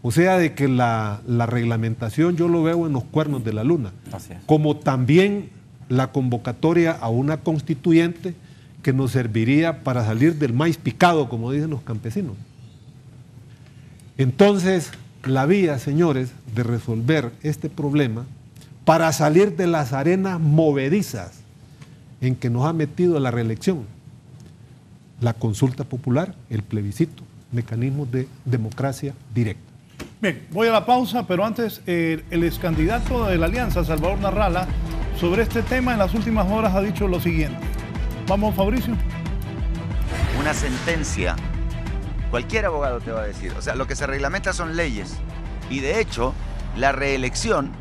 O sea, de que la reglamentación yo lo veo en los cuernos de la luna. Así es. Como también la convocatoria a una constituyente que nos serviría para salir del maíz picado, como dicen los campesinos. Entonces, la vía, señores, de resolver este problema para salir de las arenas movedizas en que nos ha metido la reelección, la consulta popular, el plebiscito, mecanismos de democracia directa. Bien, voy a la pausa, pero antes el ex candidato de la Alianza, Salvador Narrala, sobre este tema en las últimas horas ha dicho lo siguiente. Vamos, Fabricio. Una sentencia, cualquier abogado te va a decir, o sea, lo que se reglamenta son leyes. Y de hecho, la reelección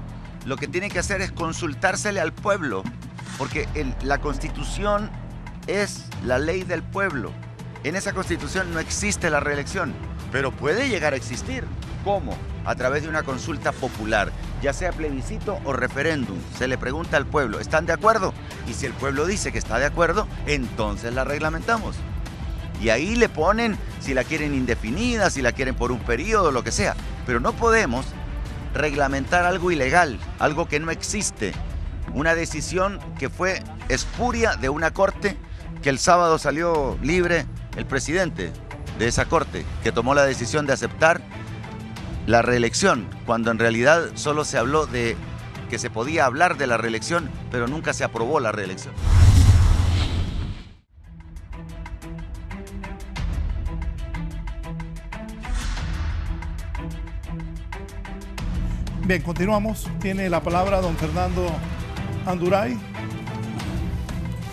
lo que tiene que hacer es consultársele al pueblo, porque la Constitución es la ley del pueblo. En esa Constitución no existe la reelección, pero puede llegar a existir. ¿Cómo? A través de una consulta popular, ya sea plebiscito o referéndum. Se le pregunta al pueblo, ¿están de acuerdo? Y si el pueblo dice que está de acuerdo, entonces la reglamentamos. Y ahí le ponen si la quieren indefinida, si la quieren por un periodo, lo que sea. Pero no podemos reglamentar algo ilegal, algo que no existe. Una decisión que fue espuria de una corte que el sábado salió libre el presidente de esa corte, que tomó la decisión de aceptar la reelección, cuando en realidad solo se habló de que se podía hablar de la reelección, pero nunca se aprobó la reelección. Bien, continuamos. Tiene la palabra don Fernando Anduray.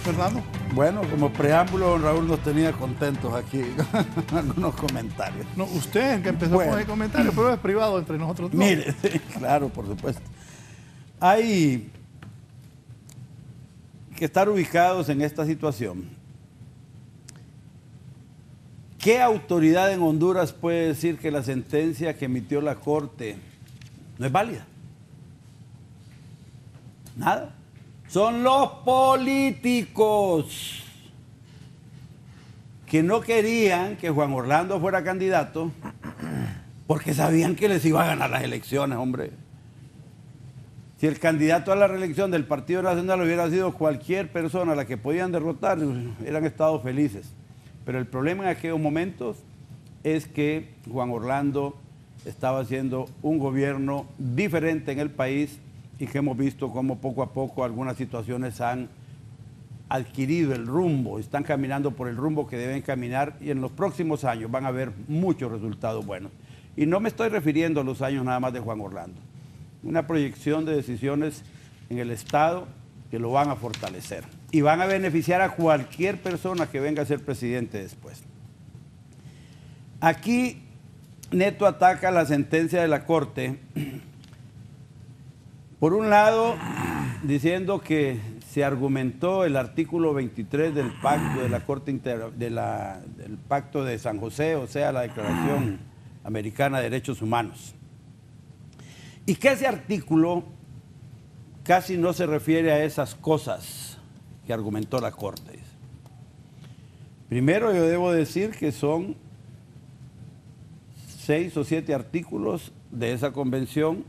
Fernando. Bueno, como preámbulo, don Raúl nos tenía contentos aquí con algunos comentarios. No, usted el que empezó con el comentario, pero es privado entre nosotros dos. Mire, claro, por supuesto. Hay que estar ubicados en esta situación. ¿Qué autoridad en Honduras puede decir que la sentencia que emitió la Corte no es válida? Nada. Son los políticos que no querían que Juan Orlando fuera candidato porque sabían que les iba a ganar las elecciones, hombre. Si el candidato a la reelección del Partido Nacional hubiera sido cualquier persona a la que podían derrotar, hubieran estado felices. Pero el problema en aquellos momentos es que Juan Orlando estaba haciendo un gobierno diferente en el país y que hemos visto cómo poco a poco algunas situaciones han adquirido el rumbo, están caminando por el rumbo que deben caminar y en los próximos años van a haber muchos resultados buenos. Y no me estoy refiriendo a los años nada más de Juan Orlando. Una proyección de decisiones en el Estado que lo van a fortalecer y van a beneficiar a cualquier persona que venga a ser presidente después. Aquí Neto ataca la sentencia de la Corte, por un lado diciendo que se argumentó el artículo 23 del pacto de la Corte del Pacto de San José, o sea, la Declaración Americana de Derechos Humanos. Y que ese artículo casi no se refiere a esas cosas que argumentó la Corte. Primero, yo debo decir que son 6 o 7 artículos de esa convención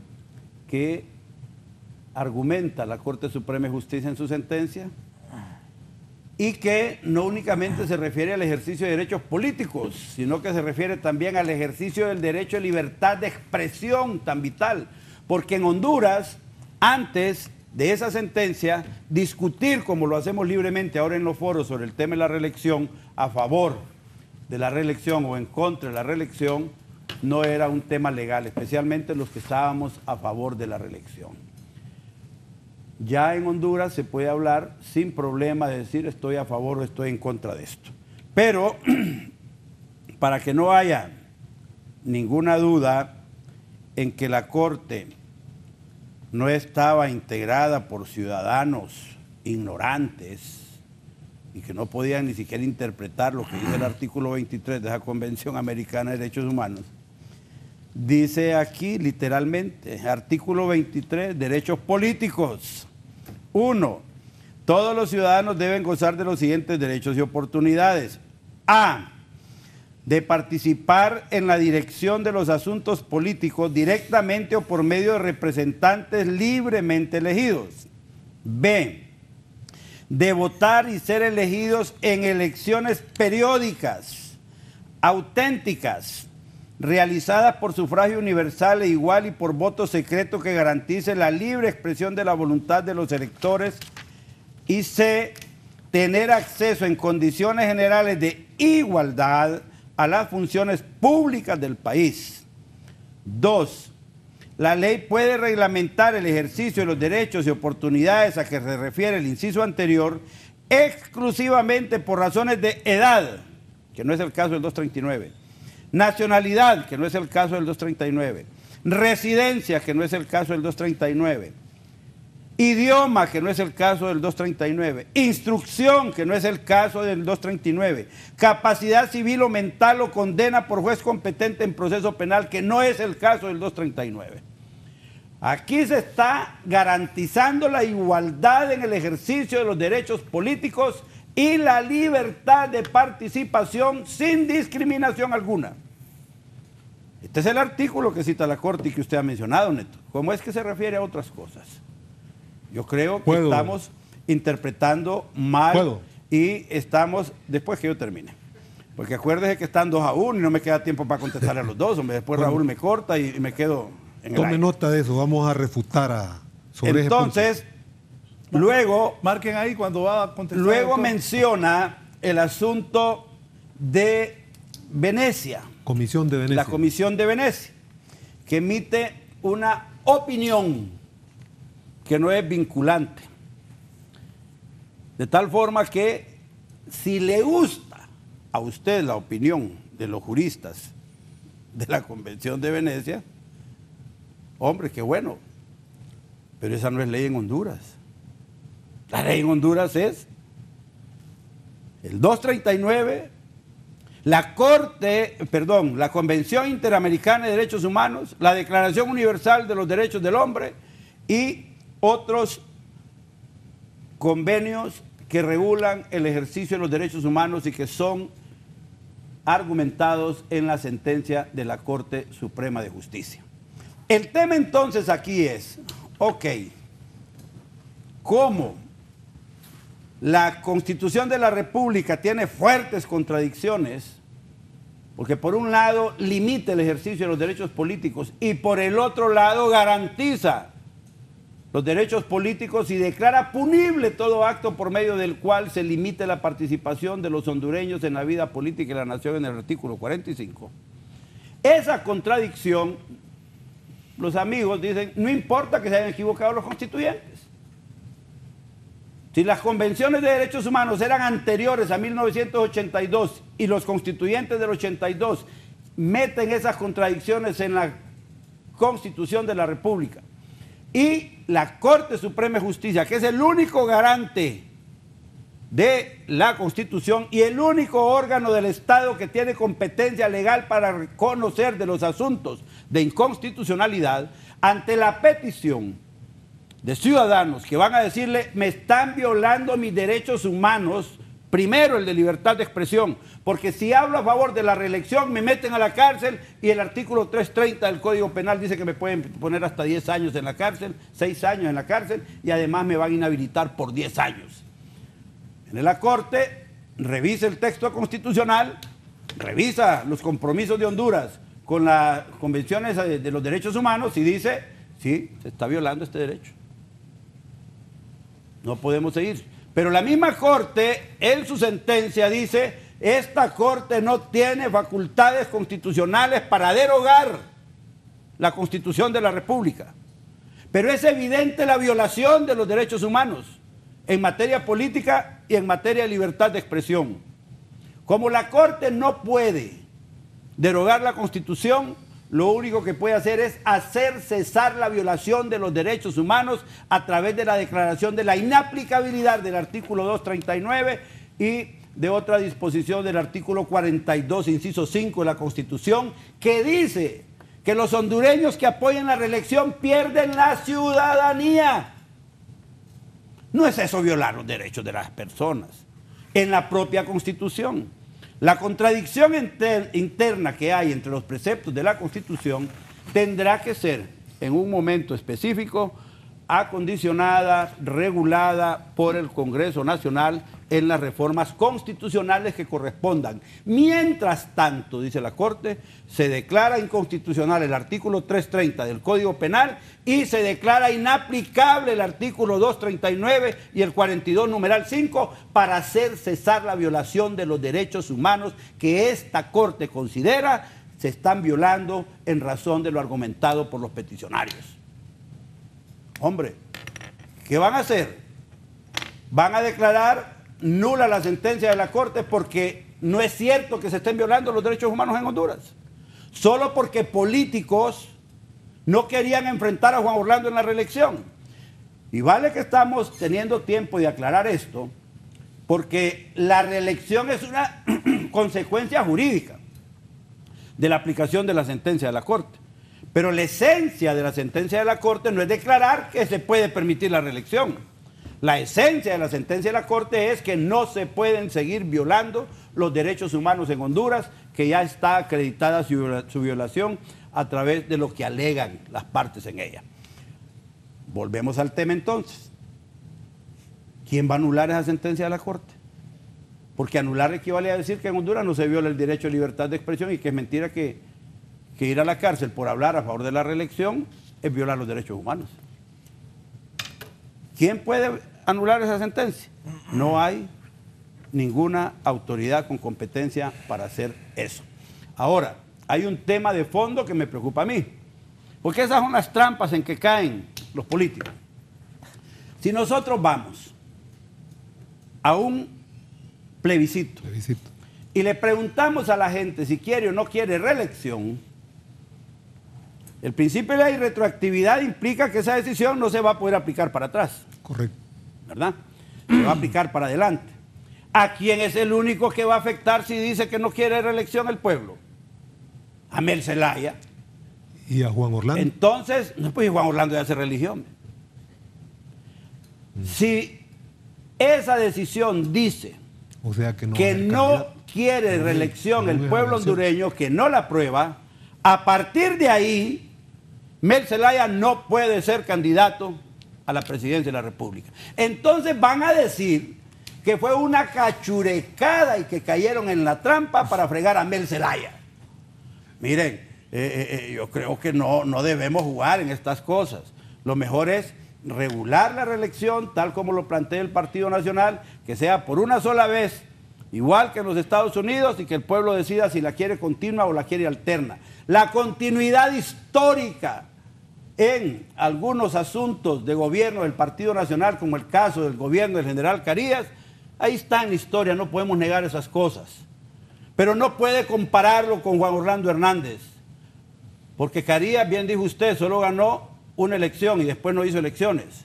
que argumenta la Corte Suprema de Justicia en su sentencia y que no únicamente se refiere al ejercicio de derechos políticos, sino que se refiere también al ejercicio del derecho de libertad de expresión tan vital, porque en Honduras, antes de esa sentencia, discutir como lo hacemos libremente ahora en los foros sobre el tema de la reelección, a favor de la reelección o en contra de la reelección, no era un tema legal, especialmente los que estábamos a favor de la reelección. ya en Honduras se puede hablar sin problema de decir estoy a favor o estoy en contra de esto. Pero para que no haya ninguna duda en que la Corte no estaba integrada por ciudadanos ignorantes y que no podían ni siquiera interpretar lo que dice el artículo 23 de esa Convención Americana de Derechos Humanos, dice aquí literalmente, artículo 23, derechos políticos. 1. Todos los ciudadanos deben gozar de los siguientes derechos y oportunidades. A. De participar en la dirección de los asuntos políticos directamente o por medio de representantes libremente elegidos. B. De votar y ser elegidos en elecciones periódicas, auténticas, realizadas por sufragio universal e igual y por voto secreto que garantice la libre expresión de la voluntad de los electores. Y C. Tener acceso en condiciones generales de igualdad a las funciones públicas del país. 2. La ley puede reglamentar el ejercicio de los derechos y oportunidades a que se refiere el inciso anterior exclusivamente por razones de edad, que no es el caso del 239, nacionalidad, que no es el caso del 239, residencia, que no es el caso del 239, idioma, que no es el caso del 239, instrucción, que no es el caso del 239, capacidad civil o mental o condena por juez competente en proceso penal, que no es el caso del 239. Aquí se está garantizando la igualdad en el ejercicio de los derechos políticos y la libertad de participación sin discriminación alguna. Este es el artículo que cita la Corte y que usted ha mencionado, Neto. ¿Cómo es que se refiere a otras cosas? Yo creo que estamos interpretando mal y estamos, después que yo termine, porque acuérdese que están 2-1 y no me queda tiempo para contestar a los dos, hombre. Después Raúl me corta y me quedo en el aire. Tome nota de eso, vamos a refutar sobre entonces, ese punto. Luego, marquen ahí cuando va a contestar. Luego menciona el asunto de Venecia. Comisión de Venecia. La Comisión de Venecia, que emite una opinión que no es vinculante. De tal forma que si le gusta a usted la opinión de los juristas de la Convención de Venecia, hombre, qué bueno. Pero esa no es ley en Honduras. La ley en Honduras es el 239, la Convención Interamericana de Derechos Humanos, la Declaración Universal de los Derechos del Hombre y otros convenios que regulan el ejercicio de los derechos humanos y que son argumentados en la sentencia de la Corte Suprema de Justicia. El tema entonces aquí es, ok, ¿cómo la Constitución de la República tiene fuertes contradicciones? Porque por un lado limita el ejercicio de los derechos políticos y por el otro lado garantiza los derechos políticos y declara punible todo acto por medio del cual se limite la participación de los hondureños en la vida política de la nación en el artículo 45. Esa contradicción, los amigos dicen, no importa que se hayan equivocado los constituyentes. Si las convenciones de derechos humanos eran anteriores a 1982 y los constituyentes del 82 meten esas contradicciones en la Constitución de la República, y la Corte Suprema de Justicia, que es el único garante de la Constitución y el único órgano del Estado que tiene competencia legal para reconocer de los asuntos de inconstitucionalidad, ante la petición de ciudadanos que van a decirle, me están violando mis derechos humanos, primero el de libertad de expresión, porque si hablo a favor de la reelección me meten a la cárcel y el artículo 330 del Código Penal dice que me pueden poner hasta 10 años en la cárcel, 6 años en la cárcel y además me van a inhabilitar por 10 años. En la Corte revisa el texto constitucional, revisa los compromisos de Honduras con las convenciones de los derechos humanos y dice, sí, se está violando este derecho. No podemos seguir. Pero la misma Corte, en su sentencia, dice, esta Corte no tiene facultades constitucionales para derogar la Constitución de la República. Pero es evidente la violación de los derechos humanos en materia política y en materia de libertad de expresión. Como la Corte no puede derogar la Constitución, lo único que puede hacer es hacer cesar la violación de los derechos humanos a través de la declaración de la inaplicabilidad del artículo 239 y de otra disposición del artículo 42, inciso 5 de la Constitución, que dice que los hondureños que apoyen la reelección pierden la ciudadanía. No es eso violar los derechos de las personas en la propia Constitución. La contradicción interna que hay entre los preceptos de la Constitución tendrá que ser, en un momento específico, acondicionada, regulada por el Congreso Nacional en las reformas constitucionales que correspondan. Mientras tanto, dice la Corte, se declara inconstitucional el artículo 330 del Código Penal y se declara inaplicable el artículo 239 y el 42 numeral 5 para hacer cesar la violación de los derechos humanos que esta Corte considera se están violando en razón de lo argumentado por los peticionarios. Hombre, ¿qué van a hacer? Van a declarar nula la sentencia de la Corte porque no es cierto que se estén violando los derechos humanos en Honduras. Solo porque políticos no querían enfrentar a Juan Orlando en la reelección. Y vale que estamos teniendo tiempo de aclarar esto, porque la reelección es una consecuencia jurídica de la aplicación de la sentencia de la Corte. Pero la esencia de la sentencia de la Corte no es declarar que se puede permitir la reelección. La esencia de la sentencia de la Corte es que no se pueden seguir violando los derechos humanos en Honduras, que ya está acreditada su violación a través de lo que alegan las partes en ella. Volvemos al tema entonces. ¿Quién va a anular esa sentencia de la Corte? Porque anular equivale a decir que en Honduras no se viola el derecho a libertad de expresión y que es mentira que ir a la cárcel por hablar a favor de la reelección es violar los derechos humanos. ¿Quién puede anular esa sentencia? No hay ninguna autoridad con competencia para hacer eso. Ahora, hay un tema de fondo que me preocupa a mí, porque esas son las trampas en que caen los políticos. Si nosotros vamos a un plebiscito y le preguntamos a la gente si quiere o no quiere reelección, el principio de la irretroactividad implica que esa decisión no se va a poder aplicar para atrás. Correcto. ¿Verdad? Se va a aplicar para adelante. ¿A quién es el único que va a afectar si dice que no quiere reelección el pueblo? A Mel Zelaya. ¿Y a Juan Orlando? Entonces, no, pues Juan Orlando ya hace religión. Si esa decisión dice o sea que no quiere reelección el pueblo hondureño, que no la aprueba, a partir de ahí, Mel Zelaya no puede ser candidato a la presidencia de la República. Entonces van a decir que fue una cachurecada y que cayeron en la trampa para fregar a Mel Zelaya. Miren, yo creo que no debemos jugar en estas cosas. Lo mejor es regular la reelección, tal como lo plantea el Partido Nacional, que sea por una sola vez, igual que en los Estados Unidos, y que el pueblo decida si la quiere continua o la quiere alterna. La continuidad histórica en algunos asuntos de gobierno del Partido Nacional, como el caso del gobierno del general Carías, ahí está en la historia, no podemos negar esas cosas. Pero no puede compararlo con Juan Orlando Hernández, porque Carías, bien dijo usted, solo ganó una elección y después no hizo elecciones.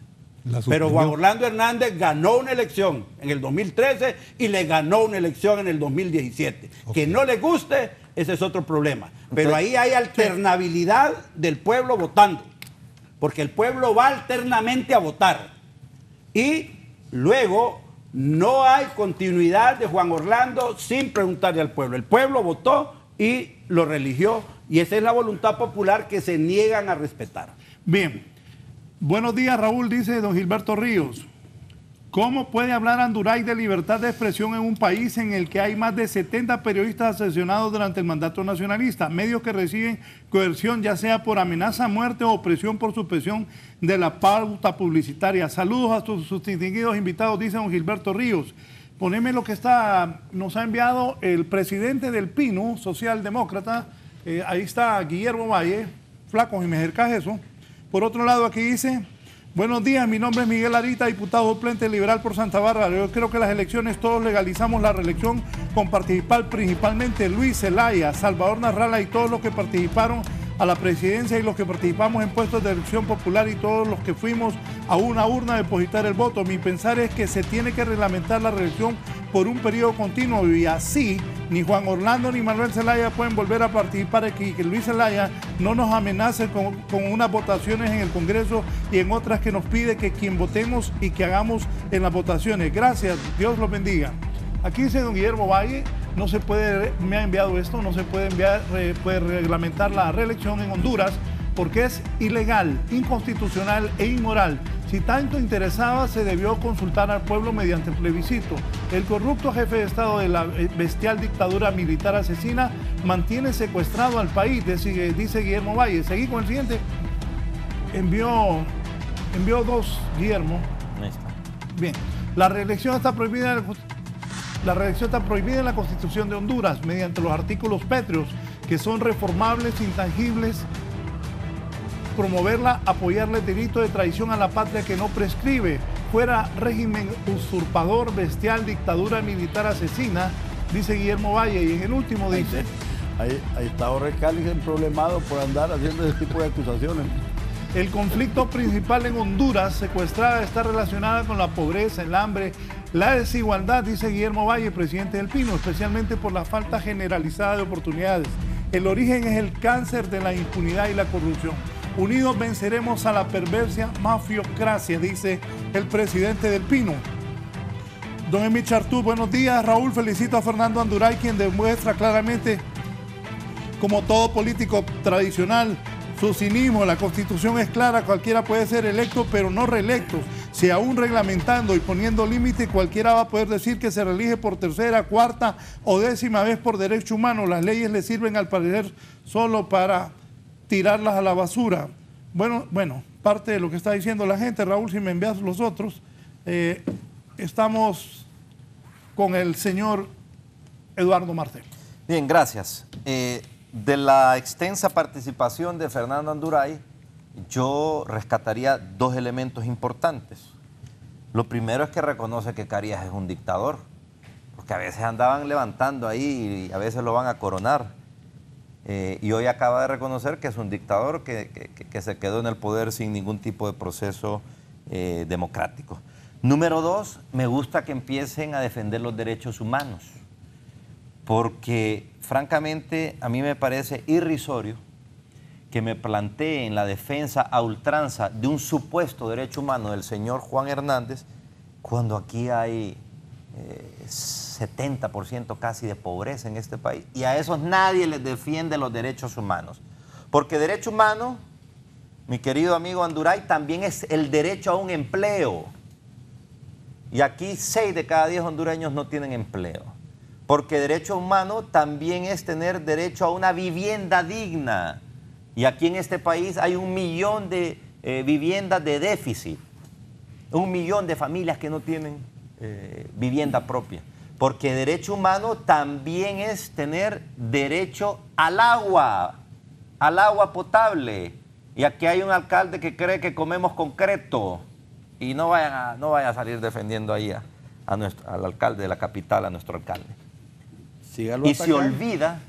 Pero Juan Orlando Hernández ganó una elección en el 2013 y le ganó una elección en el 2017. Okay. Que no le guste, ese es otro problema. Pero ahí hay alternabilidad del pueblo votando, porque el pueblo va alternamente a votar. Y luego no hay continuidad de Juan Orlando sin preguntarle al pueblo. El pueblo votó y lo religió, y esa es la voluntad popular que se niegan a respetar. Bien. Buenos días, Raúl, dice don Gilberto Ríos. ¿Cómo puede hablar Anduray de libertad de expresión en un país en el que hay más de 70 periodistas asesinados durante el mandato nacionalista? Medios que reciben coerción, ya sea por amenaza, muerte o presión por suspensión de la pauta publicitaria. Saludos a sus distinguidos invitados, dice don Gilberto Ríos. Poneme lo que nos ha enviado el presidente del PINU, socialdemócrata. Ahí está Guillermo Valle, flaco y me acercas eso. Por otro lado, aquí dice, buenos días, mi nombre es Miguel Arita, diputado suplente liberal por Santa Bárbara. Yo creo que las elecciones todos legalizamos la reelección con participar principalmente Luis Zelaya, Salvador Narrala y todos los que participaron a la presidencia y los que participamos en puestos de elección popular y todos los que fuimos a una urna a depositar el voto. Mi pensar es que se tiene que reglamentar la reelección por un periodo continuo y así ni Juan Orlando ni Manuel Zelaya pueden volver a participar aquí, que Luis Zelaya no nos amenace con unas votaciones en el Congreso y en otras que nos pide que quien votemos y que hagamos en las votaciones. Gracias, Dios los bendiga. Aquí dice don Guillermo Valle, no se puede, me ha enviado esto, no se puede puede reglamentar la reelección en Honduras porque es ilegal, inconstitucional e inmoral. Si tanto interesaba, se debió consultar al pueblo mediante plebiscito. El corrupto jefe de Estado de la bestial dictadura militar asesina mantiene secuestrado al país, dice Guillermo Valle. Seguí con el siguiente. Envió dos, Guillermo. Ahí está. Bien, la reelección está prohibida en la Constitución de Honduras mediante los artículos pétreos que son reformables, intangibles. Promoverla, apoyarle el delito de traición a la patria que no prescribe, fuera régimen usurpador, bestial, dictadura militar asesina, dice Guillermo Valle. Y en el último dice... Ahí está Jorge Cáliz problemado por andar haciendo ese tipo de acusaciones. El conflicto principal en Honduras, secuestrada, está relacionada con la pobreza, el hambre, la desigualdad, dice Guillermo Valle, presidente del Pino, especialmente por la falta generalizada de oportunidades. El origen es el cáncer de la impunidad y la corrupción. Unidos venceremos a la perversa mafiocracia, dice el presidente del Pino. Don Emil Chartú, buenos días. Raúl, felicito a Fernando Anduray, quien demuestra claramente, como todo político tradicional, su cinismo. La Constitución es clara, cualquiera puede ser electo, pero no reelecto. Si aún reglamentando y poniendo límite, cualquiera va a poder decir que se reelige por tercera, cuarta o décima vez por derecho humano. Las leyes le sirven al parecer solo para tirarlas a la basura. Bueno, parte de lo que está diciendo la gente. Raúl, si me envías los otros. Estamos con el señor Eduardo Martel. Bien, gracias. De la extensa participación de Fernando Anduray, yo rescataría dos elementos importantes. Lo primero es que reconoce que Carías es un dictador, porque a veces andaban levantando ahí y a veces lo van a coronar. Y hoy acaba de reconocer que es un dictador que se quedó en el poder sin ningún tipo de proceso democrático. Número dos, me gusta que empiecen a defender los derechos humanos, porque francamente a mí me parece irrisorio que me planteen la defensa a ultranza de un supuesto derecho humano del señor Juan Hernández, cuando aquí hay 70% casi de pobreza en este país, y a esos nadie les defiende los derechos humanos. Porque derecho humano, mi querido amigo Anduray, también es el derecho a un empleo. Y aquí 6 de cada 10 hondureños no tienen empleo. Porque derecho humano también es tener derecho a una vivienda digna. Y aquí en este país hay 1 millón de viviendas de déficit. 1 millón de familias que no tienen vivienda propia. Porque derecho humano también es tener derecho al agua potable. Y aquí hay un alcalde que cree que comemos concreto. Y no vayan a salir defendiendo ahí al alcalde de la capital, a nuestro alcalde. Sígalo y atacando. se olvida...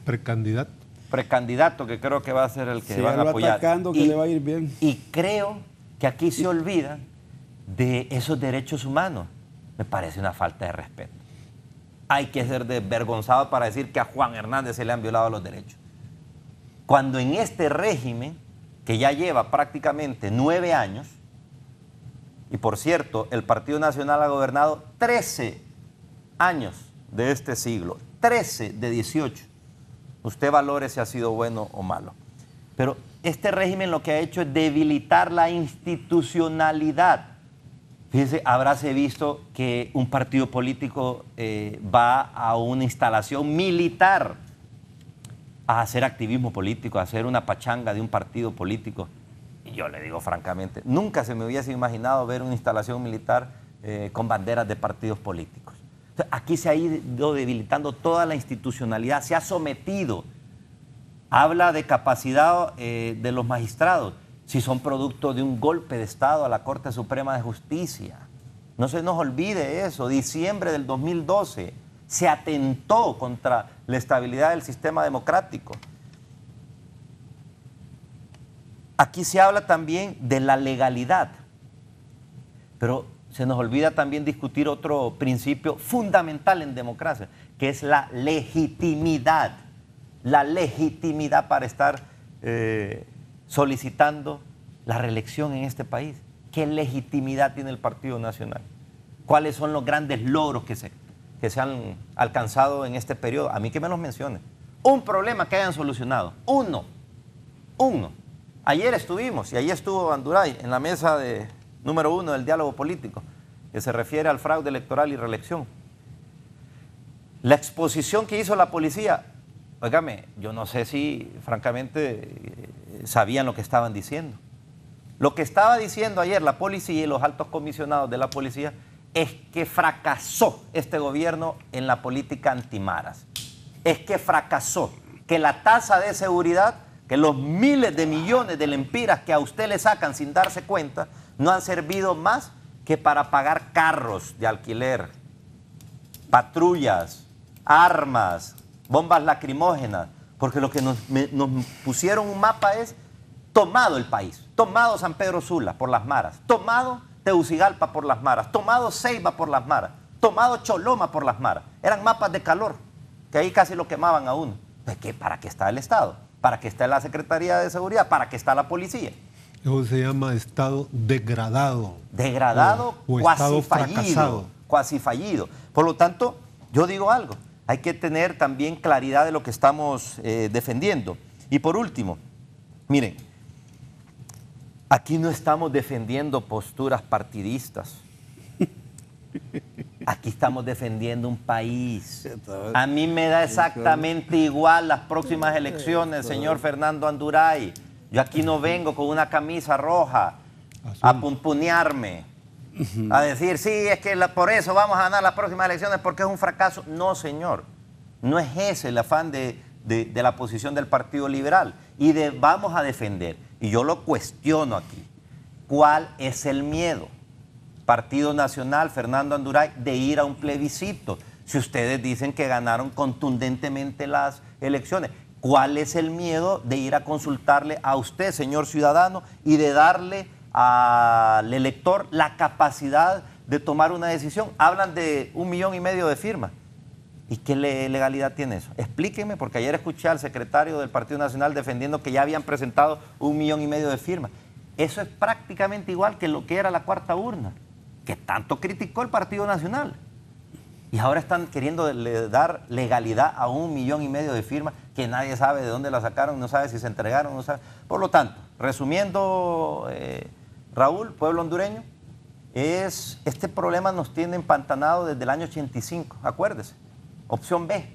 Precandidato, que creo que va a ser el que Sígalo van a apoyar. atacando, que le va a ir bien. Y creo que aquí se olvida de esos derechos humanos. Me parece una falta de respeto. Hay que ser desvergonzado para decir que a Juan Hernández se le han violado los derechos. Cuando en este régimen, que ya lleva prácticamente 9 años, y por cierto, el Partido Nacional ha gobernado 13 años de este siglo, 13 de 18. Usted valore si ha sido bueno o malo. Pero este régimen lo que ha hecho es debilitar la institucionalidad. Fíjese, habráse visto que un partido político va a una instalación militar a hacer activismo político, a hacer una pachanga de un partido político. Y yo le digo francamente, nunca se me hubiese imaginado ver una instalación militar con banderas de partidos políticos. Entonces, aquí se ha ido debilitando toda la institucionalidad, se ha sometido. Habla de capacidad de los magistrados. si son producto de un golpe de Estado a la Corte Suprema de Justicia. No se nos olvide eso. Diciembre del 2012 se atentó contra la estabilidad del sistema democrático. Aquí se habla también de la legalidad, pero se nos olvida también discutir otro principio fundamental en democracia, que es la legitimidad. La legitimidad para estar solicitando la reelección en este país. ¿Qué legitimidad tiene el Partido Nacional? ¿Cuáles son los grandes logros que se han alcanzado en este periodo? A mí que me los mencione. Un problema que hayan solucionado. Uno. Ayer estuvimos, y ahí estuvo Anduray, en la mesa número 1 del diálogo político, que se refiere al fraude electoral y reelección. La exposición que hizo la policía, óigame, yo no sé si francamente sabían lo que estaban diciendo. Lo que estaba diciendo ayer la policía y los altos comisionados de la policía es que fracasó este gobierno en la política antimaras. Es que fracasó, que la tasa de seguridad, que los miles de millones de lempiras que a usted le sacan sin darse cuenta, no han servido más que para pagar carros de alquiler, patrullas, armas, bombas lacrimógenas, porque lo que nos pusieron un mapa es tomado el país, tomado San Pedro Sula por las maras, tomado Tegucigalpa por las maras, tomado Ceiba por las maras, tomado Choloma por las maras. Eran mapas de calor, que ahí casi lo quemaban a uno. ¿Para qué está el Estado? ¿Para qué está la Secretaría de Seguridad? ¿Para qué está la policía? Eso se llama Estado degradado. Degradado, o cuasi Estado fallido. fracasado. Cuasi fallido. Por lo tanto, yo digo algo. Hay que tener también claridad de lo que estamos defendiendo. Y por último, miren, aquí no estamos defendiendo posturas partidistas. Aquí estamos defendiendo un país. A mí me da exactamente igual las próximas elecciones, señor Fernando Anduray. Yo aquí no vengo con una camisa roja a pumpunearme, a decir, sí, es que por eso vamos a ganar las próximas elecciones porque es un fracaso. No, señor. No es ese el afán de la posición del Partido Liberal. Y vamos a defender. Y yo lo cuestiono aquí. ¿Cuál es el miedo? Partido Nacional, Fernando Anduray, de ir a un plebiscito. Si ustedes dicen que ganaron contundentemente las elecciones, ¿cuál es el miedo de ir a consultarle a usted, señor ciudadano, y de darle al elector la capacidad de tomar una decisión? Hablan de 1,5 millones de firmas. ¿Y qué legalidad tiene eso? Explíquenme, porque ayer escuché al secretario del Partido Nacional defendiendo que ya habían presentado 1,5 millones de firmas. Eso es prácticamente igual que lo que era la cuarta urna, que tanto criticó el Partido Nacional. Y ahora están queriendo dar legalidad a 1,5 millones de firmas que nadie sabe de dónde la sacaron, no sabe si se entregaron, no sabe. Por lo tanto, resumiendo, Raúl, pueblo hondureño, este problema nos tiene empantanado desde el año 85, acuérdese. Opción B.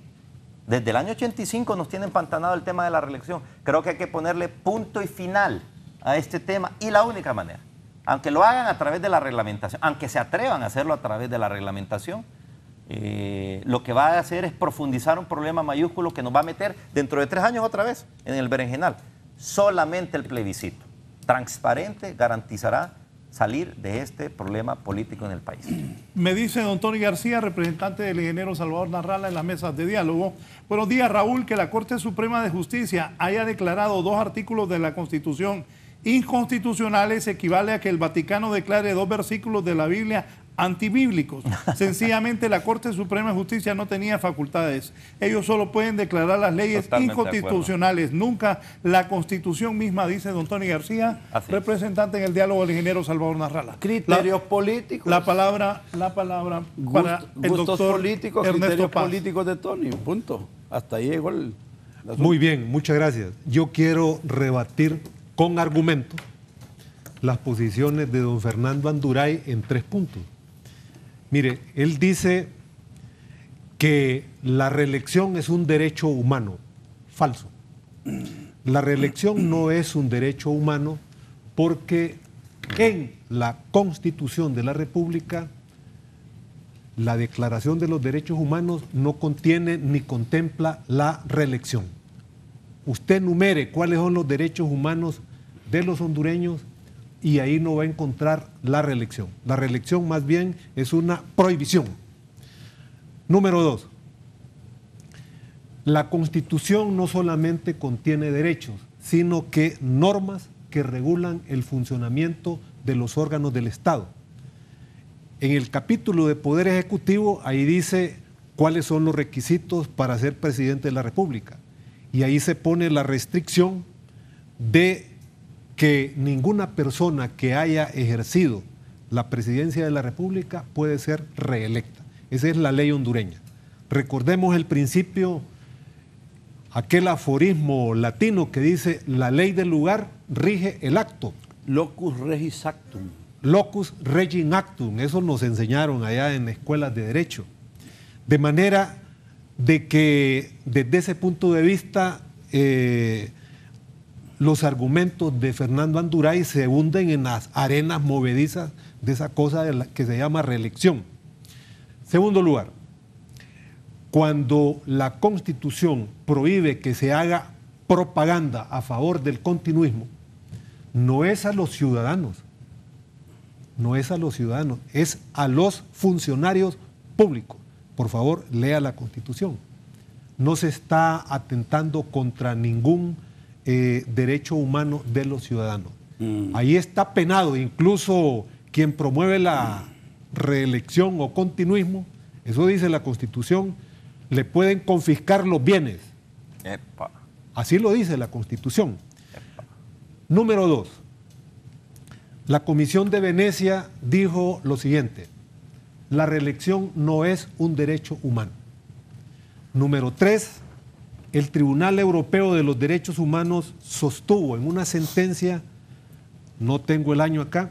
Desde el año 85 nos tiene empantanado el tema de la reelección. Creo que hay que ponerle punto y final a este tema, y la única manera, aunque lo hagan a través de la reglamentación, aunque se atrevan a hacerlo a través de la reglamentación, lo que va a hacer es profundizar un problema mayúsculo que nos va a meter dentro de 3 años otra vez en el berenjenal. Solamente el plebiscito transparente garantizará salir de este problema político en el país. Me dice don Tony García, representante del ingeniero Salvador Narrala en las mesas de diálogo. Buenos días, Raúl, que la Corte Suprema de Justicia haya declarado 2 artículos de la Constitución inconstitucionales equivale a que el Vaticano declare 2 versículos de la Biblia antibíblicos. Sencillamente la Corte Suprema de Justicia no tenía facultades. Ellos solo pueden declarar las leyes Totalmente inconstitucionales, nunca la Constitución misma, dice don Tony García, representante en el diálogo del ingeniero Salvador Narrala. Criterios políticos. La palabra para el gustos doctor políticos, Ernesto criterios Paz. políticos de Tony, punto. Hasta ahí llegó el asunto. Muy bien, muchas gracias. Yo quiero rebatir con argumentos las posiciones de don Fernando Anduray en 3 puntos. Mire, él dice que la reelección es un derecho humano. Falso. La reelección no es un derecho humano porque en la Constitución de la República la Declaración de los Derechos Humanos no contiene ni contempla la reelección. Usted enumere cuáles son los derechos humanos de los hondureños y ahí no va a encontrar la reelección. La reelección más bien es una prohibición. Número 2. La Constitución no solamente contiene derechos, sino que normas que regulan el funcionamiento de los órganos del Estado. En el capítulo de Poder Ejecutivo, ahí dice cuáles son los requisitos para ser presidente de la República. Y ahí se pone la restricción de que ninguna persona que haya ejercido la presidencia de la República puede ser reelecta. Esa es la ley hondureña. Recordemos el principio, aquel aforismo latino que dice: la ley del lugar rige el acto. Locus regis actum. Locus regis actum, eso nos enseñaron allá en escuelas de derecho. De manera de que desde ese punto de vista los argumentos de Fernando Anduray se hunden en las arenas movedizas de esa cosa que se llama reelección. Segundo lugar, cuando la Constitución prohíbe que se haga propaganda a favor del continuismo, no es a los ciudadanos, es a los funcionarios públicos. Por favor, lea la Constitución. No se está atentando contra ningún derecho humano de los ciudadanos. Ahí está penado, incluso quien promueve la reelección o continuismo, eso dice la Constitución, le pueden confiscar los bienes. Epa. Así lo dice la Constitución. Número 2. La Comisión de Venecia dijo lo siguiente: la reelección no es un derecho humano. Número 3. El Tribunal Europeo de los Derechos Humanos sostuvo en una sentencia, no tengo el año acá,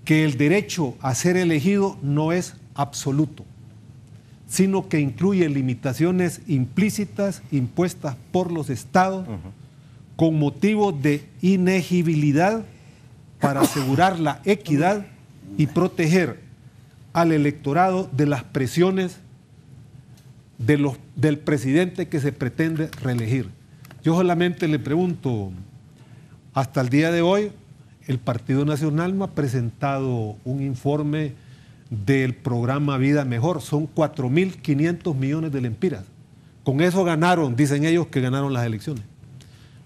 que el derecho a ser elegido no es absoluto, sino que incluye limitaciones implícitas impuestas por los estados con motivo de inegibilidad para asegurar la equidad y proteger al electorado de las presiones del presidente que se pretende reelegir. Yo solamente le pregunto, hasta el día de hoy, el Partido Nacional no ha presentado un informe del programa Vida Mejor. Son 4.500 millones de lempiras. Con eso ganaron, dicen ellos que ganaron las elecciones.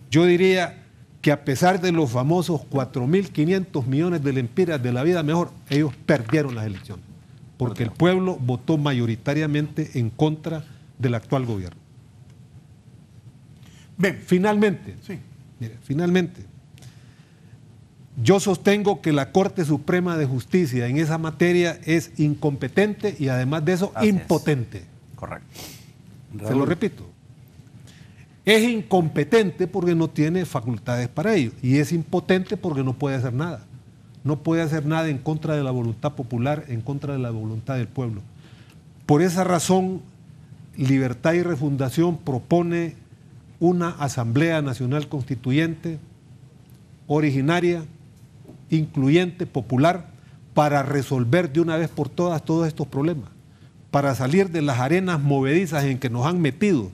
Yo diría que a pesar de los famosos 4.500 millones de lempiras de la Vida Mejor, ellos perdieron las elecciones, porque el pueblo votó mayoritariamente en contra del actual gobierno. Bien. Finalmente, Sí. mire, finalmente, yo sostengo que la Corte Suprema de Justicia en esa materia es incompetente y además de eso, Así es. impotente. Correcto. Se lo repito. Es incompetente porque no tiene facultades para ello y es impotente porque no puede hacer nada. No puede hacer nada en contra de la voluntad popular, en contra de la voluntad del pueblo. Por esa razón, Libertad y Refundación propone una Asamblea Nacional Constituyente originaria, incluyente, popular, para resolver de una vez por todas todos estos problemas, para salir de las arenas movedizas en que nos han metido.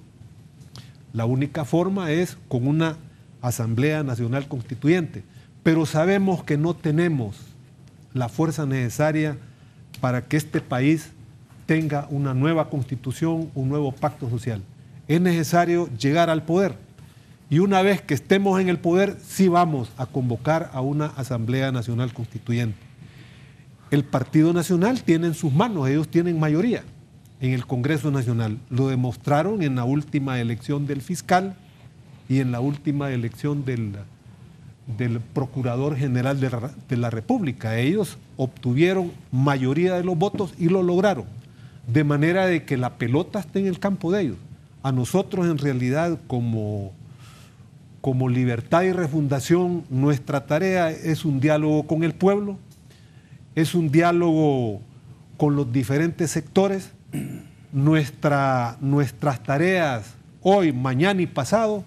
La única forma es con una Asamblea Nacional Constituyente, pero sabemos que no tenemos la fuerza necesaria para que este país tenga una nueva constitución, un nuevo pacto social. Es necesario llegar al poder y una vez que estemos en el poder, sí vamos a convocar a una Asamblea Nacional Constituyente. El Partido Nacional tiene en sus manos, ellos tienen mayoría en el Congreso Nacional. Lo demostraron en la última elección del fiscal y en la última elección del Procurador General de la República. Ellos obtuvieron mayoría de los votos y lo lograron. De manera de que la pelota está en el campo de ellos. A nosotros, en realidad, como Libertad y Refundación, nuestra tarea es un diálogo con el pueblo, es un diálogo con los diferentes sectores. Nuestras tareas hoy, mañana y pasado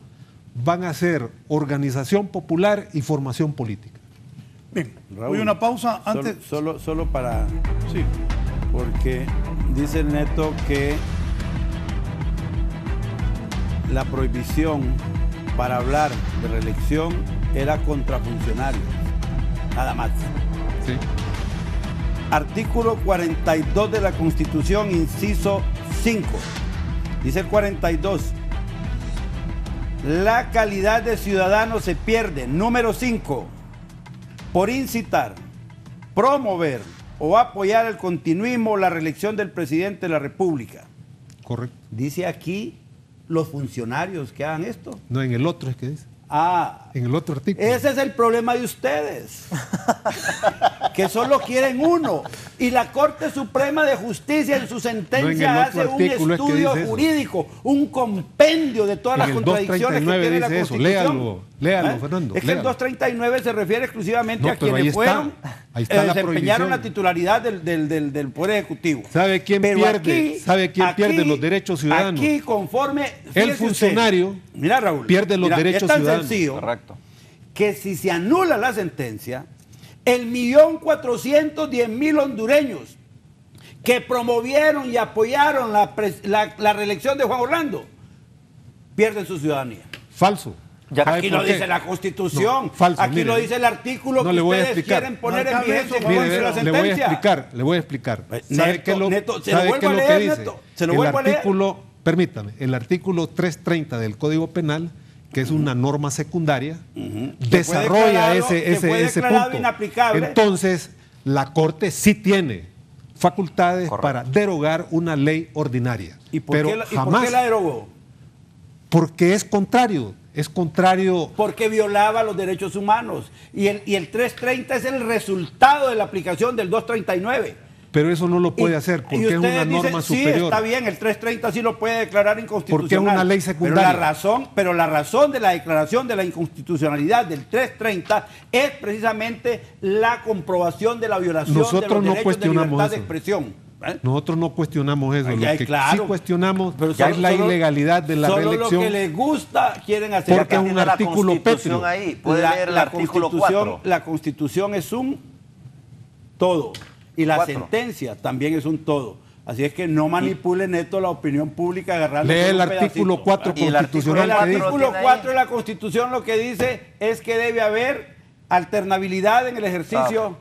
van a ser organización popular y formación política. Bien, Raúl, voy a una pausa antes. Solo para... Sí. Porque dice el Neto que la prohibición para hablar de reelección era contra funcionarios, nada más. Sí. Artículo 42 de la Constitución, inciso 5. Dice el 42. La calidad de ciudadano se pierde. Número 5. Por incitar, promover o apoyar el continuismo o la reelección del presidente de la República. Correcto. Dice aquí los funcionarios que hagan esto. No, en el otro es que dice. Ah, En el otro artículo. ese es el problema de ustedes, que solo quieren uno. Y la Corte Suprema de Justicia en su sentencia No, en el otro hace un artículo es que estudio dice eso. jurídico, un compendio de todas En las el contradicciones que 239 tiene la dice eso. Constitución. Léalo, Fernando, Es que léalo. el 239 se refiere exclusivamente No, a pero ahí quienes está. fueron, Ahí está la desempeñaron prohibición. la titularidad del Poder Ejecutivo. ¿Sabe quién Pero pierde? ¿Sabe quién pierde los derechos ciudadanos? Aquí, conforme... El fíjese funcionario usted, mira, Raúl, pierde los mira, derechos es tan ciudadanos. sencillo Correcto. que si se anula la sentencia, 1.410.000 hondureños que promovieron y apoyaron la reelección de Juan Orlando pierden su ciudadanía. Falso. ¿Sabe Aquí por lo qué? dice la Constitución, No, falso, aquí mire. lo dice el artículo No, que le voy a ustedes explicar. quieren poner en Marca vigencia eso, en Mire, contra de la le voy a sentencia. explicar. ¿Sabe Neto, qué es lo, Neto, se lo sabe vuelvo qué es a lo leer, que dice? Neto, se lo El vuelvo a leer. artículo, permítame, el artículo 330 del Código Penal, que es una norma secundaria, desarrolla declarado- que fue ese declarado punto. inaplicable. Entonces, la Corte sí tiene facultades Correcto. para derogar una ley ordinaria. ¿Y por pero qué la jamás, derogó? porque es contrario Porque violaba los derechos humanos. Y el 330 es el resultado de la aplicación del 239. pero eso no lo puede Y- hacer y porque es ustedes una dicen, norma sí, superior. está bien, el 330 sí lo puede declarar inconstitucional. Porque es una ley secundaria. Pero la razón de la declaración de la inconstitucionalidad del 330 es precisamente la comprobación de la violación Nosotros de los no derechos de cuestionamos libertad de eso. expresión. ¿eh? Nosotros no cuestionamos eso. Ay, Lo ay, que claro. sí cuestionamos Pero es solo- la solo- ilegalidad de la solo reelección. lo que les gusta quieren hacer. Porque acá. es un Tiene la artículo Constitución pétreo. ahí. Puede leer el artículo 4. La Constitución es un todo. Y la 4. sentencia también es un todo. Así es que no manipule, Neto, la opinión pública agarrando Lee solo el un artículo pedacito. 4 Y el constitucional El que dice. artículo tiene ahí. 4 de la Constitución lo que dice es que debe haber alternabilidad en el ejercicio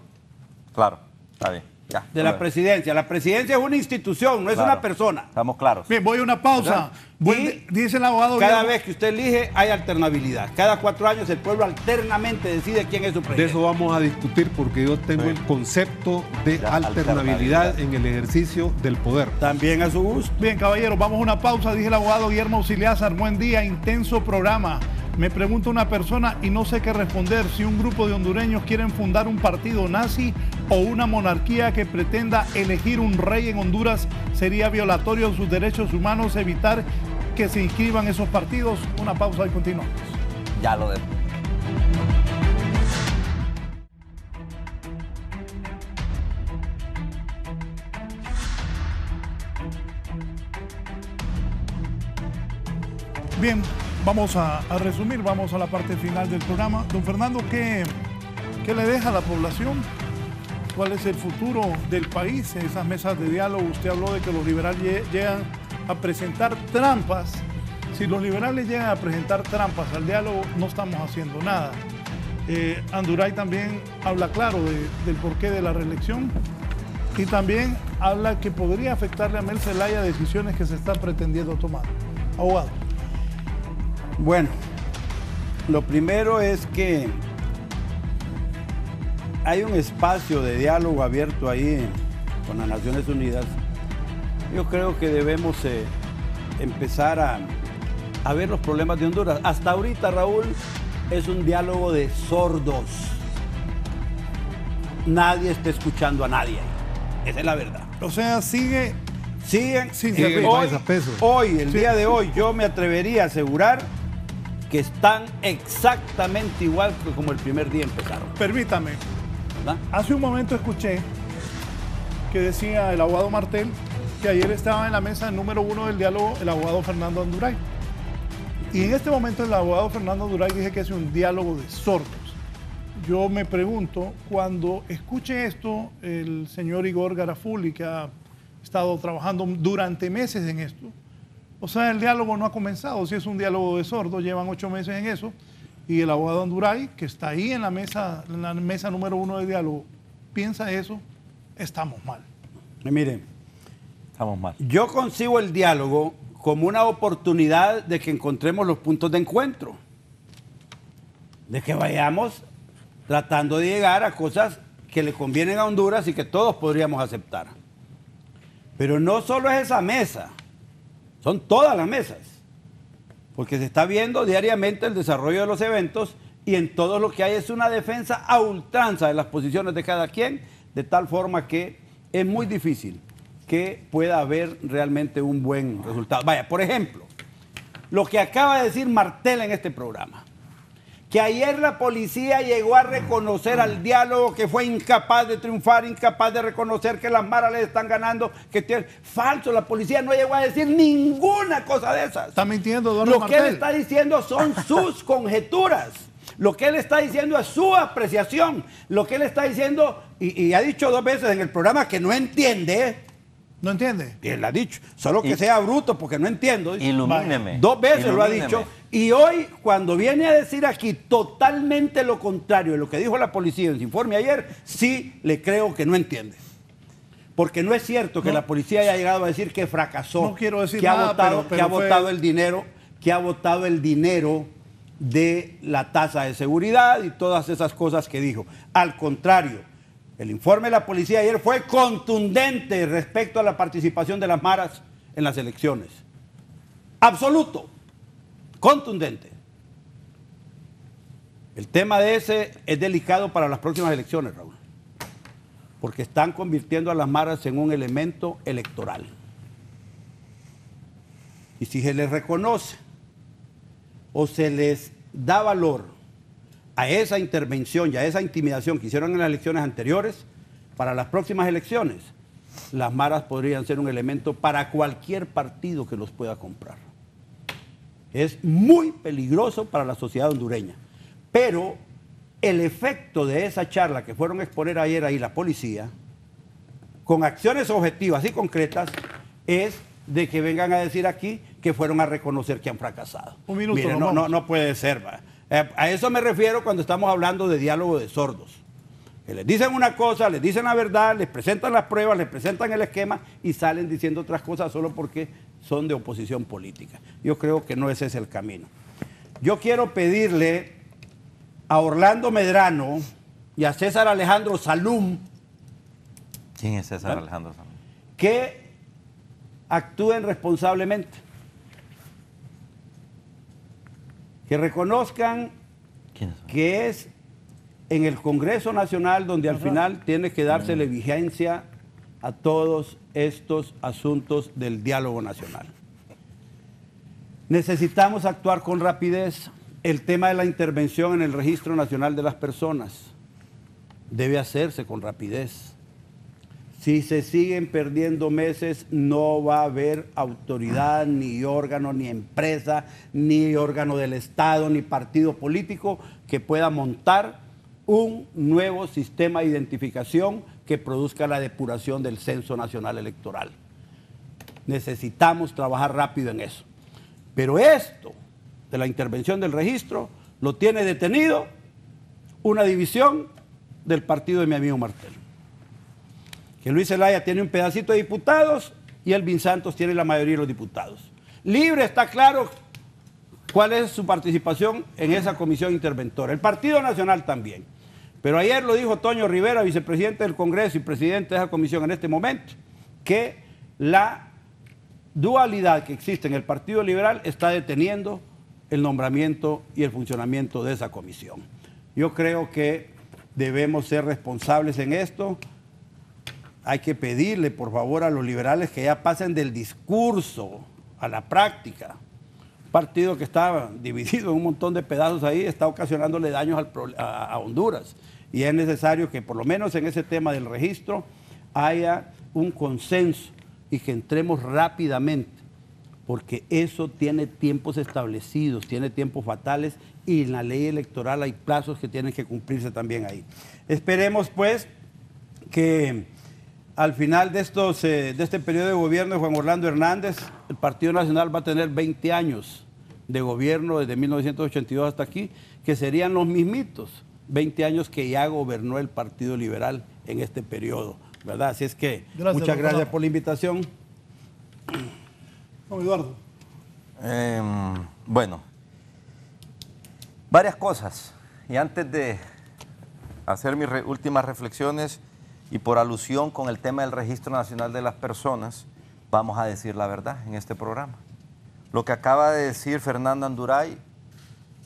Claro, está bien. Ya. de la presidencia. La presidencia es una institución, no es Claro. una persona. Estamos claros. Bien, voy a una pausa. Y Dice el abogado cada Guillermo- vez que usted elige hay alternabilidad. Cada 4 años el pueblo alternamente decide quién es su De presidente. eso vamos a discutir porque yo tengo el concepto de Ya, alternabilidad en el ejercicio del poder. También a su gusto. Bien, caballeros, vamos a una pausa. Dije el abogado Guillermo Auxiliázar. Buen día, intenso programa. Me pregunta una persona y no sé qué responder si un grupo de hondureños quieren fundar un partido nazi o una monarquía que pretenda elegir un rey en Honduras. ¿Sería violatorio de sus derechos humanos evitar que se inscriban esos partidos? Una pausa y continuamos. Ya lo de. Bien, vamos a resumir, vamos a la parte final del programa. Don Fernando, ¿qué le deja a la población? ¿Cuál es el futuro del país en esas mesas de diálogo? Usted habló de que los liberales llegan a presentar trampas. Si los liberales llegan a presentar trampas al diálogo, no estamos haciendo nada. Anduray también habla claro del porqué de la reelección y también habla que podría afectarle a Mel Zelaya decisiones que se están pretendiendo tomar. Abogado. Bueno, lo primero es que hay un espacio de diálogo abierto ahí con las Naciones Unidas. Yo creo que debemos empezar a ver los problemas de Honduras. Hasta ahorita, Raúl, es un diálogo de sordos. Nadie está escuchando a nadie. Esa es la verdad. O sea, siguen Siguen sin Sigue servir. el país a peso. Hoy, el Sí. día de hoy, yo me atrevería a asegurar que están exactamente igual que como el primer día empezaron. Permítame, ¿verdad? hace un momento escuché que decía el abogado Martel que ayer estaba en la mesa número 1 del diálogo el abogado Fernando Anduray. Y en este momento el abogado Fernando Anduray dice que es un diálogo de sordos. Yo me pregunto, cuando escuche esto el señor Igor Garafuli, que ha estado trabajando durante meses en esto, O sea, el diálogo no ha comenzado. Si es un diálogo de sordos, llevan 8 meses en eso. Y el abogado Anduray, que está ahí en la mesa número 1 de diálogo, piensa eso, estamos mal. Miren, Estamos mal. yo concibo el diálogo como una oportunidad de que encontremos los puntos de encuentro. De que vayamos tratando de llegar a cosas que le convienen a Honduras y que todos podríamos aceptar. Pero no solo es esa mesa, son todas las mesas. Porque se está viendo diariamente el desarrollo de los eventos y en todo lo que hay es una defensa a ultranza de las posiciones de cada quien, de tal forma que es muy difícil que pueda haber realmente un buen resultado. Vaya, por ejemplo, lo que acaba de decir Martel en este programa, que ayer la policía llegó a reconocer al diálogo, que fue incapaz de triunfar, incapaz de reconocer que las maras le están ganando, que tiene... Falso, la policía no llegó a decir ninguna cosa de esas. Está mintiendo, don Lo Martel. que él está diciendo son sus conjeturas. Lo que él está diciendo es su apreciación. Lo que él está diciendo, y ha dicho 2 veces en el programa que no entiende. ¿No entiende? Y él ha dicho, solo que sea bruto porque no entiendo. Dice. Ilumíneme. 2 veces lo ha Ilumíneme. dicho. Y hoy, cuando viene a decir aquí totalmente lo contrario de lo que dijo la policía en su informe ayer, sí le creo que no entiende. Porque no es cierto que No. la policía haya llegado a decir que fracasó, No quiero decir que ha nada, votado, pero que ha fue- votado el dinero, que ha votado el dinero de la tasa de seguridad y todas esas cosas que dijo. Al contrario, el informe de la policía ayer fue contundente respecto a la participación de las maras en las elecciones. Absoluto. Contundente. El tema de ese es delicado para las próximas elecciones, Raúl, porque están convirtiendo a las maras en un elemento electoral. Y si se les reconoce o se les da valor a esa intervención y a esa intimidación que hicieron en las elecciones anteriores, para las próximas elecciones, las maras podrían ser un elemento para cualquier partido que los pueda comprar. Es muy peligroso para la sociedad hondureña. Pero el efecto de esa charla que fueron a exponer ayer ahí la policía, con acciones objetivas y concretas, es de que vengan a decir aquí que fueron a reconocer que han fracasado. Un minuto, Mire, nos vamos. no puede ser. ¿Va? A eso me refiero cuando estamos hablando de diálogo de sordos. Que les dicen una cosa, les dicen la verdad, les presentan las pruebas, les presentan el esquema y salen diciendo otras cosas solo porque son de oposición política. Yo creo que no ese es el camino. Yo quiero pedirle a Orlando Medrano y a César Alejandro Salum ¿Quién es César Alejandro Salum? que actúen responsablemente, que reconozcan ¿Quiénes son? que es en el Congreso Nacional donde al final tiene que dársele vigencia a todos estos asuntos del diálogo nacional. Necesitamos actuar con rapidez. El tema de la intervención en el Registro Nacional de las Personas debe hacerse con rapidez. Si se siguen perdiendo meses, no va a haber autoridad, ni órgano, ni empresa, ni órgano del Estado, ni partido político que pueda montar un nuevo sistema de identificación que produzca la depuración del Censo Nacional Electoral. Necesitamos trabajar rápido en eso. Pero esto de la intervención del registro lo tiene detenido una división del partido de mi amigo Martel. Que Luis Zelaya tiene un pedacito de diputados y Elvin Santos tiene la mayoría de los diputados. Libre está claro cuál es su participación en esa comisión interventora. El Partido Nacional también. Pero ayer lo dijo Toño Rivera, vicepresidente del Congreso y presidente de esa comisión en este momento, que la dualidad que existe en el Partido Liberal está deteniendo el nombramiento y el funcionamiento de esa comisión. Yo creo que debemos ser responsables en esto. Hay que pedirle, por favor, a los liberales que ya pasen del discurso a la práctica. Un partido que está dividido en un montón de pedazos ahí está ocasionándole daños a Honduras. Y es necesario que por lo menos en ese tema del registro haya un consenso y que entremos rápidamente, porque eso tiene tiempos establecidos, tiene tiempos fatales y en la ley electoral hay plazos que tienen que cumplirse también ahí. Esperemos pues que al final de este periodo de gobierno de Juan Orlando Hernández, el Partido Nacional va a tener 20 años de gobierno desde 1982 hasta aquí, que serían los mismitos 20 años que ya gobernó el Partido Liberal en este periodo, ¿verdad? Así es que muchas gracias por la invitación. Don Eduardo. Bueno, varias cosas. Y antes de hacer mis últimas reflexiones y por alusión con el tema del Registro Nacional de las Personas, vamos a decir la verdad en este programa. Lo que acaba de decir Fernando Anduray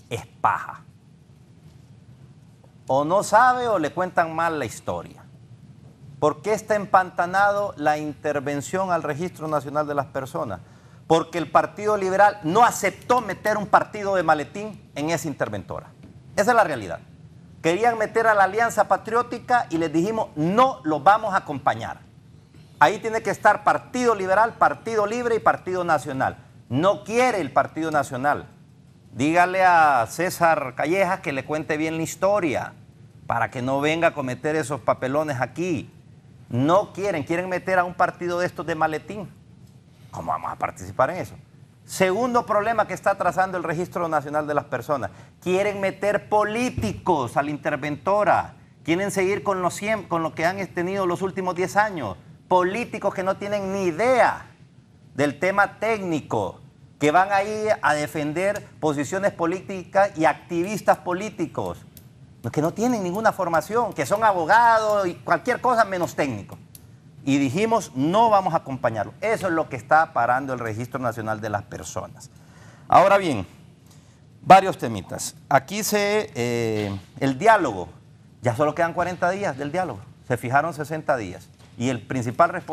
es paja. O no sabe o le cuentan mal la historia. ¿Por qué está empantanado la intervención al Registro Nacional de las Personas? Porque el Partido Liberal no aceptó meter un partido de maletín en esa interventora. Esa es la realidad. Querían meter a la Alianza Patriótica y les dijimos, no los vamos a acompañar. Ahí tiene que estar Partido Liberal, Partido Libre y Partido Nacional. No quiere el Partido Nacional. Dígale a César Callejas que le cuente bien la historia para que no venga a cometer esos papelones aquí. No quieren meter a un partido de estos de maletín. ¿Cómo vamos a participar en eso? Segundo problema que está atrasando el Registro Nacional de las Personas. Quieren meter políticos a la interventora. Quieren seguir con lo que han tenido los últimos 10 años. Políticos que no tienen ni idea del tema técnico, que van ahí a defender posiciones políticas y activistas políticos, que no tienen ninguna formación, que son abogados y cualquier cosa menos técnico. Y dijimos, no vamos a acompañarlo. Eso es lo que está parando el Registro Nacional de las Personas. Ahora bien, varios temitas. Aquí el diálogo, ya solo quedan 40 días del diálogo. Se fijaron 60 días. Y el principal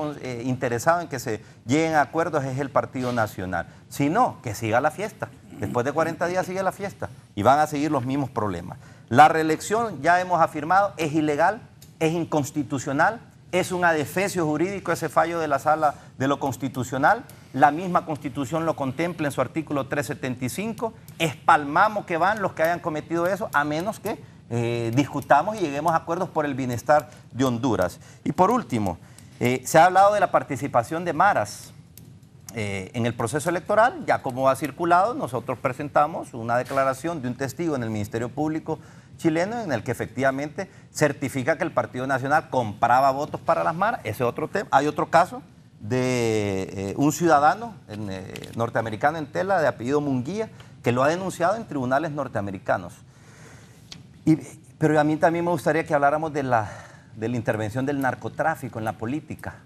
interesado en que se lleguen a acuerdos es el Partido Nacional. Si no, que siga la fiesta. Después de 40 días sigue la fiesta. Y van a seguir los mismos problemas. La reelección, ya hemos afirmado, es ilegal, es inconstitucional. Es un adefesio jurídico ese fallo de la Sala de lo Constitucional. La misma Constitución lo contempla en su artículo 375. Espalmamos que van los que hayan cometido eso, a menos que discutamos y lleguemos a acuerdos por el bienestar de Honduras. Y por último, se ha hablado de la participación de maras en el proceso electoral. Ya como ha circulado, nosotros presentamos una declaración de un testigo en el Ministerio Público chileno en el que efectivamente certifica que el Partido Nacional compraba votos para las maras. Ese es otro tema. Hay otro caso de un ciudadano norteamericano en tela de apellido Munguía que lo ha denunciado en tribunales norteamericanos. Pero a mí también me gustaría que habláramos de la intervención del narcotráfico en la política,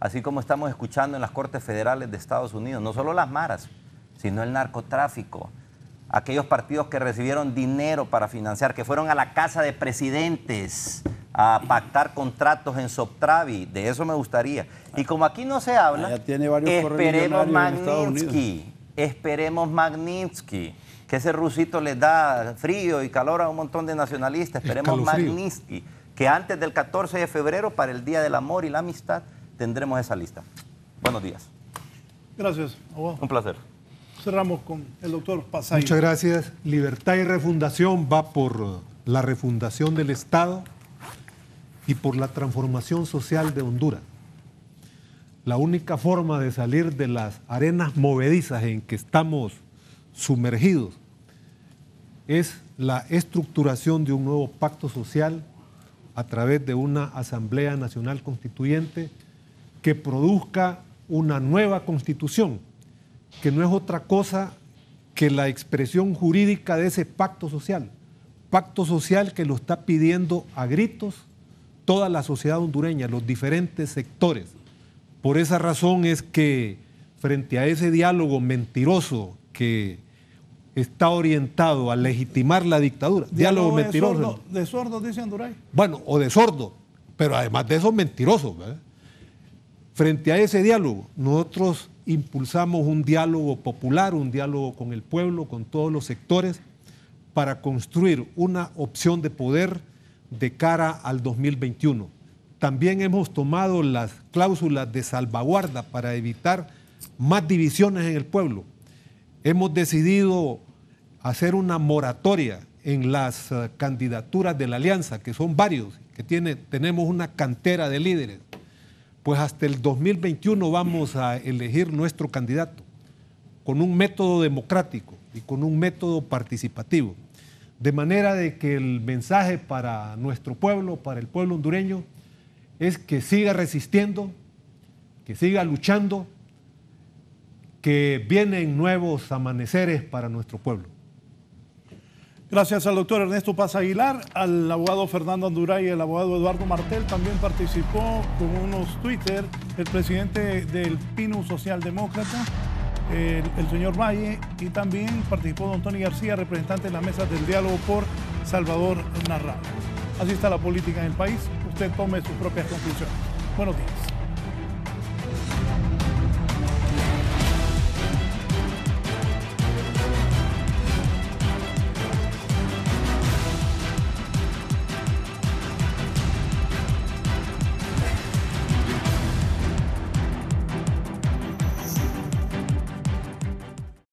así como estamos escuchando en las Cortes Federales de Estados Unidos, no solo las maras, sino el narcotráfico. Aquellos partidos que recibieron dinero para financiar, que fueron a la casa de presidentes a pactar contratos en Soptravi, de eso me gustaría. Y como aquí no se habla, esperemos Magnitsky, que ese rusito les da frío y calor a un montón de nacionalistas, esperemos Magnitsky, que antes del 14 de febrero, para el Día del Amor y la Amistad, tendremos esa lista. Buenos días. Gracias, abogado. Un placer. Cerramos con el doctor Pazay. Muchas gracias. Libertad y refundación va por la refundación del Estado y por la transformación social de Honduras. La única forma de salir de las arenas movedizas en que estamos sumergidos es la estructuración de un nuevo pacto social a través de una Asamblea Nacional Constituyente que produzca una nueva constitución, que no es otra cosa que la expresión jurídica de ese pacto social que lo está pidiendo a gritos toda la sociedad hondureña, los diferentes sectores. Por esa razón es que frente a ese diálogo mentiroso que está orientado a legitimar la dictadura, diálogo mentiroso. De sordo, dice Anduray. Bueno, o de sordo, pero además de eso mentiroso, ¿verdad? Frente a ese diálogo, nosotros impulsamos un diálogo popular, un diálogo con el pueblo, con todos los sectores, para construir una opción de poder de cara al 2021. También hemos tomado las cláusulas de salvaguarda para evitar más divisiones en el pueblo. Hemos decidido hacer una moratoria en las candidaturas de la alianza, que son varios, que tenemos una cantera de líderes, pues hasta el 2021 vamos a elegir nuestro candidato con un método democrático y con un método participativo. De manera de que el mensaje para nuestro pueblo, para el pueblo hondureño, es que siga resistiendo, que siga luchando, que vienen nuevos amaneceres para nuestro pueblo. Gracias al doctor Ernesto Paz Aguilar, al abogado Fernando Anduray y al abogado Eduardo Martel. También participó con unos Twitter el presidente del PINU Socialdemócrata, el señor Valle, y también participó don Tony García, representante de la mesa del diálogo por Salvador Narrado. Así está la política en el país. Usted tome sus propias conclusiones. Buenos días.